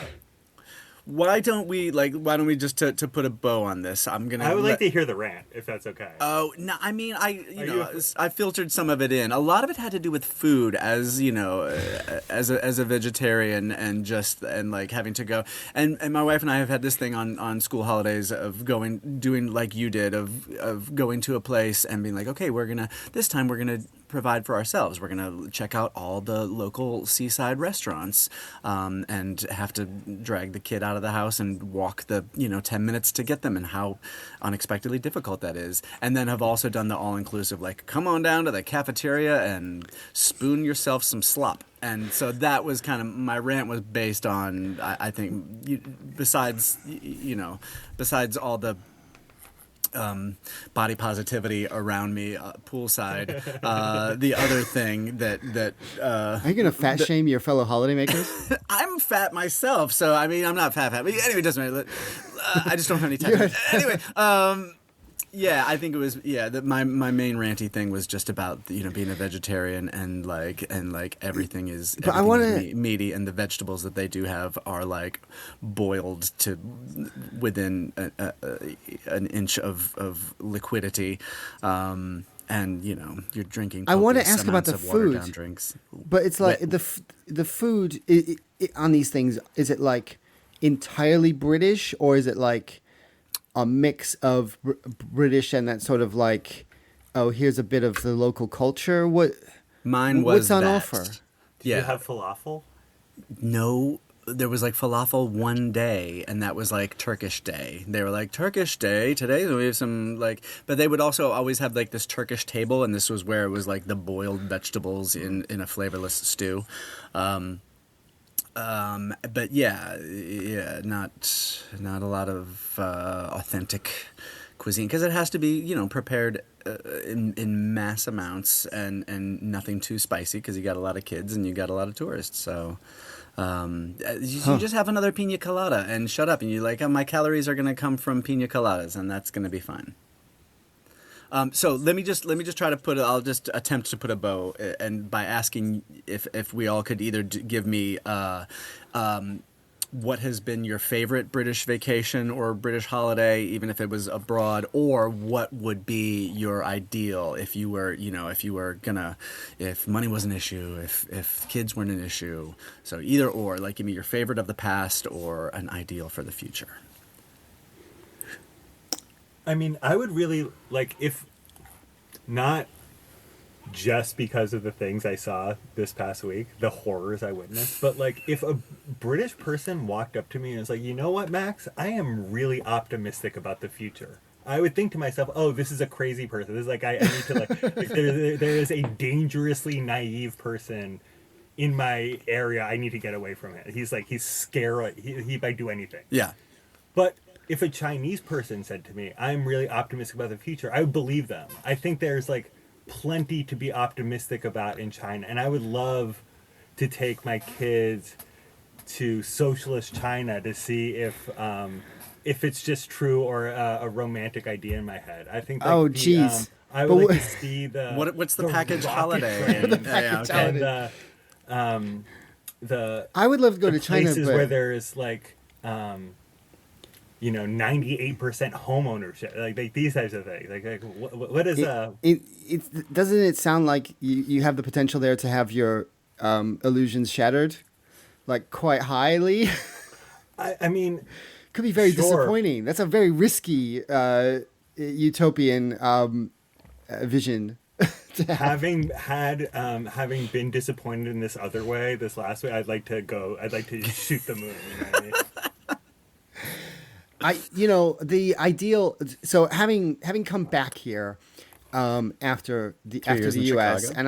Why don't we just to put a bow on this? I would like to hear the rant, if that's okay. Oh no! I mean, I filtered some of it in. A lot of it had to do with food, as you know, as a vegetarian, and like having to go. And my wife and I have had this thing on school holidays of doing like you did, of going to a place and being like, okay, this time we're gonna provide for ourselves. We're gonna check out all the local seaside restaurants, and have to drag the kid out of the house and walk the 10 minutes to get them, and how unexpectedly difficult that is. And then have also done the all-inclusive, like, come on down to the cafeteria and spoon yourself some slop. And so that was kind of my rant, was based on, I think, besides all the body positivity around me poolside, the other thing that Are you gonna fat shame your fellow holidaymakers? I'm fat myself, so I mean I'm not fat, but anyway, it doesn't matter. I just don't have any time. Anyway, yeah, I think it was my main ranty thing was just about being a vegetarian and like everything is meaty, and the vegetables that they do have are like boiled to within an inch of liquidity. And you're drinking. I want to copious ask about the amounts of watered down food, drinks. but it's like the food on these things. Is it like entirely British, or is it like a mix of British and that sort of like, oh, here's a bit of the local culture? What's on offer? Did you have falafel? No. There was like falafel one day, and that was like Turkish day. They were like, Turkish day today, we have some like, but they would also always have like this Turkish table, and this was where it was like the boiled vegetables in a flavorless stew. But not a lot of authentic cuisine, because it has to be prepared in mass amounts and nothing too spicy, because you got a lot of kids and you got a lot of tourists. So you just have another pina colada and shut up, and you're like, oh, my calories are going to come from pina coladas, and that's going to be fine. So let me just try to I'll just attempt to put a bow, and by asking if we all could either give me what has been your favorite British vacation or British holiday, even if it was abroad, or what would be your ideal if money was an issue, if kids weren't an issue. So either or, like, give me your favorite of the past or an ideal for the future. I mean, I would really like, if not just because of the things I saw this past week, the horrors I witnessed. But like, if a British person walked up to me and was like, "You know what, Max? I am really optimistic about the future." I would think to myself, "Oh, this is a crazy person. This is like I need to like there is a dangerously naive person in my area. I need to get away from it." He's scared. He might do anything. Yeah. But if a Chinese person said to me, "I'm really optimistic about the future," I would believe them. I think there's like plenty to be optimistic about in China, and I would love to take my kids to socialist China to see if it's just true or a romantic idea in my head. I think. Like, oh, geez. I would like to see the what's the package holiday? Train, The package holiday. and the I would love to go to China, places but where there's like 98% home ownership, like these types of things. Like what is it doesn't it sound like you have the potential there to have your illusions shattered, like quite highly? I mean, could be very sure. disappointing. That's a very risky utopian vision. having been disappointed in this other way, this last way, I'd like to shoot the moon. You know what I mean? The ideal. So having come back here after the years in U.S. Chicago. and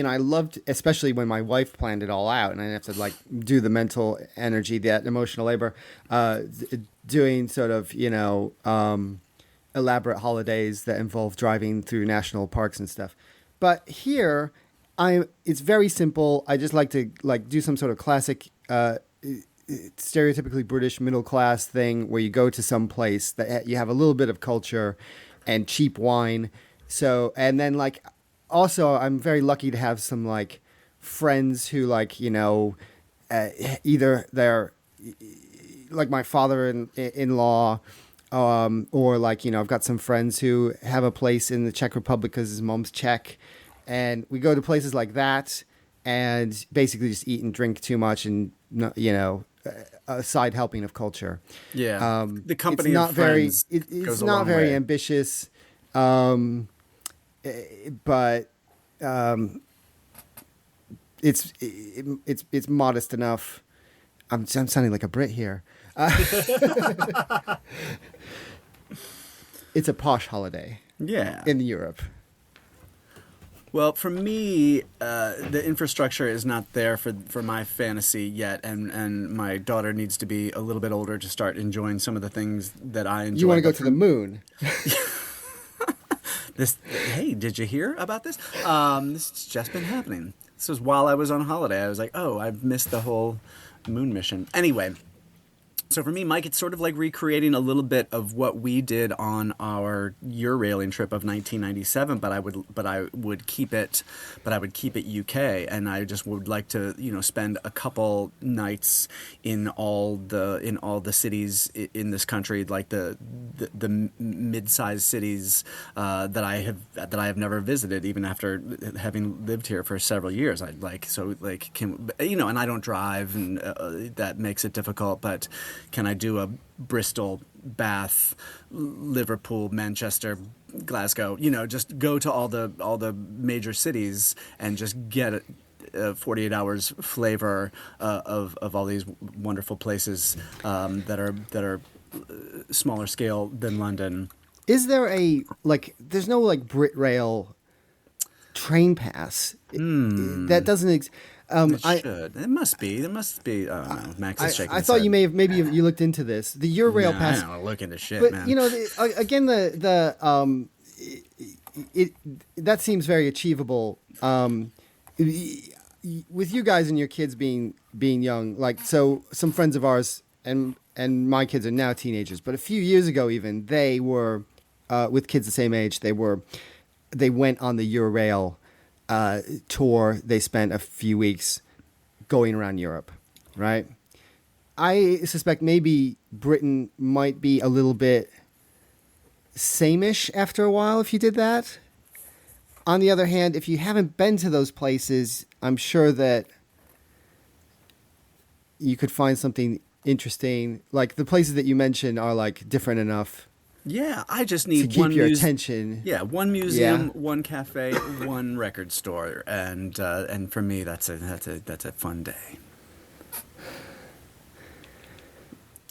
I loved especially when my wife planned it all out, and I didn't have to like do the mental energy, that emotional labor, doing sort of elaborate holidays that involve driving through national parks and stuff. But here, it's very simple. I just like to do some sort of classic. Stereotypically British middle class thing where you go to some place that you have a little bit of culture and cheap wine. So, and then like, also I'm very lucky to have some like friends who like, either they're like my father-in-law, or like, I've got some friends who have a place in the Czech Republic because his mom's Czech, and we go to places like that and basically just eat and drink too much and, a side helping of culture. Yeah. The company it's not of very, friends it's goes a not long very way. ambitious, but it's modest enough. I'm sounding like a Brit here. It's a posh holiday. Yeah. In Europe. Well, for me, the infrastructure is not there for my fantasy yet, and my daughter needs to be a little bit older to start enjoying some of the things that I enjoy. You want to go to the moon? Hey, did you hear about this? This has just been happening. This was while I was on holiday. I was like, oh, I've missed the whole moon mission. Anyway. So for me, Mike, it's sort of like recreating a little bit of what we did on our Eurailing trip of 1997, but I would keep it UK, and I just would like to spend a couple nights in all the cities in this country, like the mid-sized cities that I have never visited, even after having lived here for several years. And I don't drive, and that makes it difficult, but can I do a Bristol, Bath, Liverpool, Manchester, Glasgow? Just go to all the major cities and just get 48 hours flavor of all these wonderful places that are smaller scale than London. Is there there's no like Brit Rail train pass that doesn't It must be. There must be. I don't know. Max is shaking. I his thought head. you may have you looked into this. The Eurail pass. I don't look into shit, but man. again, that seems very achievable. With you guys and your kids being young, so some friends of ours and my kids are now teenagers, but a few years ago even they were with kids the same age. They went on the Eurail tour. They spent a few weeks going around Europe, right? I suspect maybe Britain might be a little bit same-ish after a while if you did that. On the other hand, if you haven't been to those places, I'm sure that you could find something interesting. Like the places that you mentioned are like different enough Yeah, I just to need keep one your attention. Yeah, one museum, Yeah. one cafe, one record store, and for me, that's a fun day.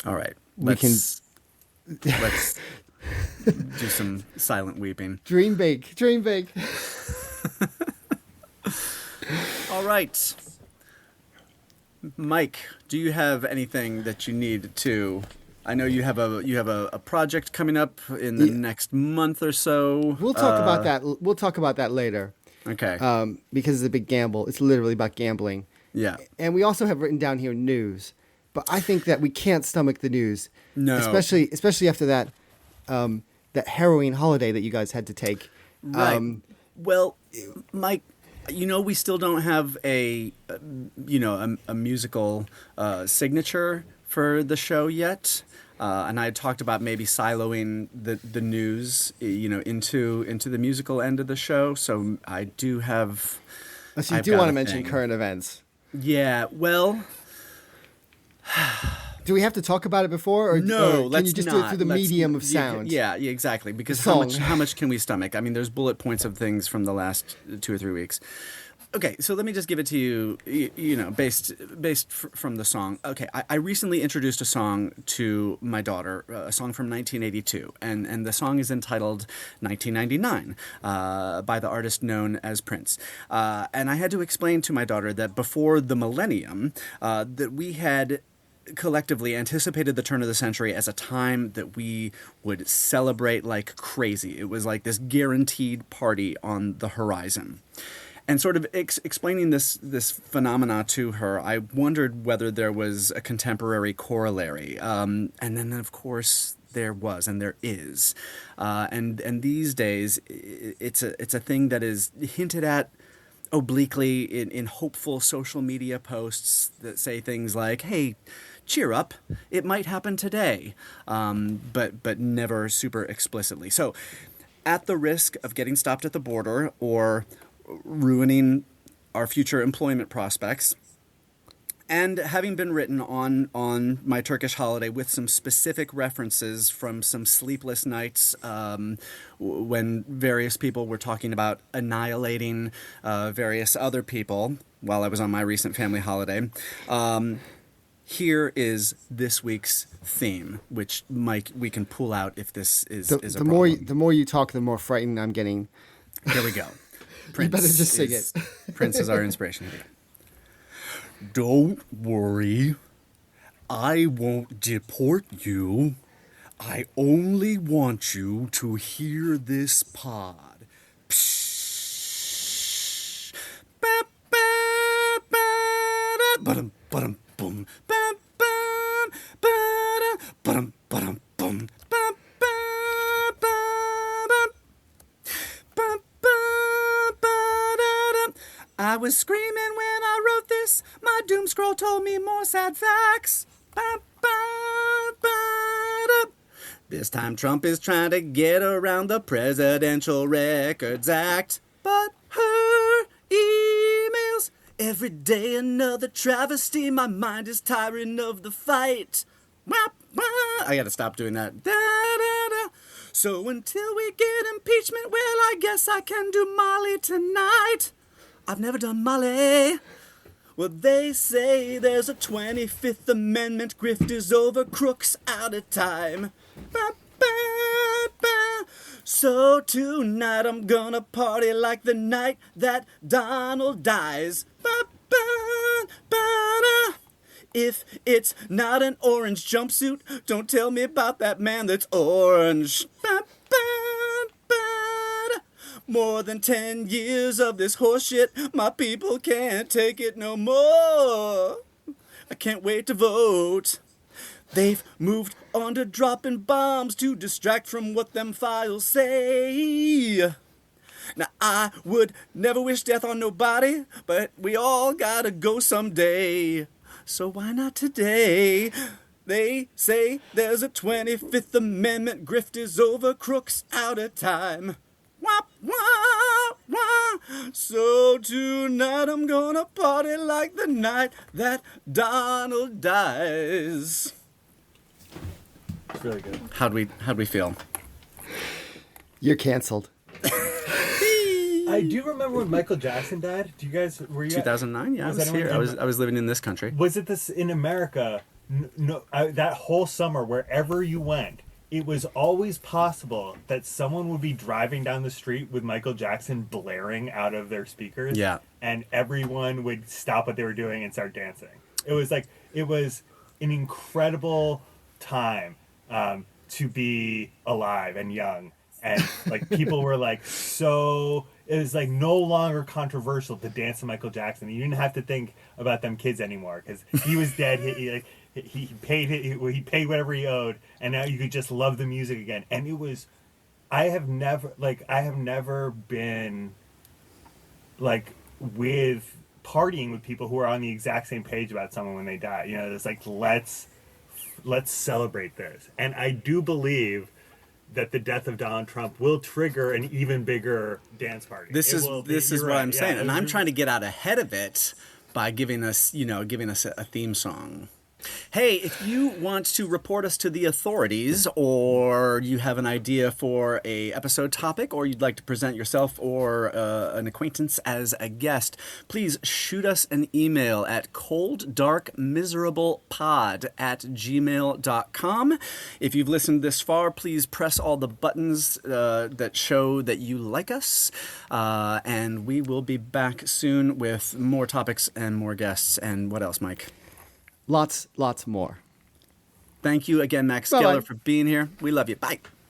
All right, We can- let's do some silent weeping. Dream big. Dream big. All right, Mike, do you have anything that you need to? I know you have a project coming up in the next month or so. We'll talk about that. We'll talk about that later. Okay. Because it's a big gamble. It's literally about gambling. Yeah. And we also have written down here news, but I think that we can't stomach the news. No. Especially after that that harrowing holiday that you guys had to take. Right. Well, Mike, we still don't have a musical signature for the show yet. And I had talked about maybe siloing the news, into the musical end of the show. So I do have. So you I've do got want to a mention thing. current events. Yeah. Well. Do we have to talk about it before, or No, or let's can you just not. do it through the Let's- medium of yeah, sound? Yeah, exactly. Because Song. how much can we stomach? I mean, there's bullet points of things from the last 2 or 3 weeks. Okay, so let me just give it to you, based from the song. Okay, I recently introduced a song to my daughter, a song from 1982, and the song is entitled 1999 by the artist known as Prince. And I had to explain to my daughter that before the millennium, that we had collectively anticipated the turn of the century as a time that we would celebrate like crazy. It was like this guaranteed party on the horizon. And sort of explaining this phenomena to her, I wondered whether there was a contemporary corollary. And then, of course, there was, and there is. And these days, it's a thing that is hinted at obliquely in hopeful social media posts that say things like, hey, cheer up, it might happen today, but never super explicitly. So at the risk of getting stopped at the border or ruining our future employment prospects, and having been written on my Turkish holiday with some specific references from some sleepless nights when various people were talking about annihilating various other people while I was on my recent family holiday, here is this week's theme, which, Mike, we can pull out if this is a problem. The more you talk, the more frightened I'm getting. Here we go. Prince better just sing it. Prince is our inspiration. Here we go. Don't worry. I won't deport you. I only want you to hear this pod. Psh. Ba, ba, ba, da, ba-dum, ba-dum, boom. Ba, ba, ba, da, ba-dum, ba-dum, boom. Ba, ba, ba, da. Ba, ba, ba, da, da. I was screaming when I wrote this. My doom scroll told me more sad facts. Ba, ba, ba, da. This time Trump is trying to get around the Presidential Records Act. But her emails, every day another travesty. My mind is tiring of the fight. Wah, wah. I gotta stop doing that. Da, da, da. So until we get impeachment, well, I guess I can do Molly tonight. I've never done Molly. Well, they say there's a 25th Amendment. Grift is over, crooks out of time. Ba, ba, ba. So tonight I'm gonna party like the night that Donald dies. Ba, ba, ba, da. If it's not an orange jumpsuit, don't tell me about that man that's orange. Ba, ba, ba, da. More than 10 years of this horseshit, my people can't take it no more. I can't wait to vote. They've moved on to dropping bombs to distract from what them files say. Now, I would never wish death on nobody, but we all gotta go someday. So why not today? They say there's a 25th Amendment. Grift is over, crooks out of time. Wah, wah, wah. So tonight I'm gonna party like the night that Donald dies. It's really good. How'd we feel? You're canceled. I do remember when Michael Jackson died. Do you guys were you 2009. Yeah, I was anyone here. I was living in this country. Was it this in America? No, that whole summer, wherever you went, it was always possible that someone would be driving down the street with Michael Jackson blaring out of their speakers. Yeah. And everyone would stop what they were doing and start dancing. It was an incredible time to be alive and young. And like people were like it was like no longer controversial to dance to Michael Jackson. You didn't have to think about them kids anymore because he was dead. He paid whatever he owed, and now you could just love the music again. And it was, I have never been like with partying with people who are on the exact same page about someone when they die. You know, it's like let's celebrate this. And I do believe that the death of Donald Trump will trigger an even bigger dance party. This is what I'm saying, and I'm trying to get out ahead of it by giving us a theme song. Hey, if you want to report us to the authorities, or you have an idea for a episode topic, or you'd like to present yourself or an acquaintance as a guest, please shoot us an email at colddarkmiserablepod@gmail.com. If you've listened this far, please press all the buttons that show that you like us, and we will be back soon with more topics and more guests. And what else, Mike? Lots more. Thank you again, Max Bye-bye. Geller, for being here. We love you. Bye.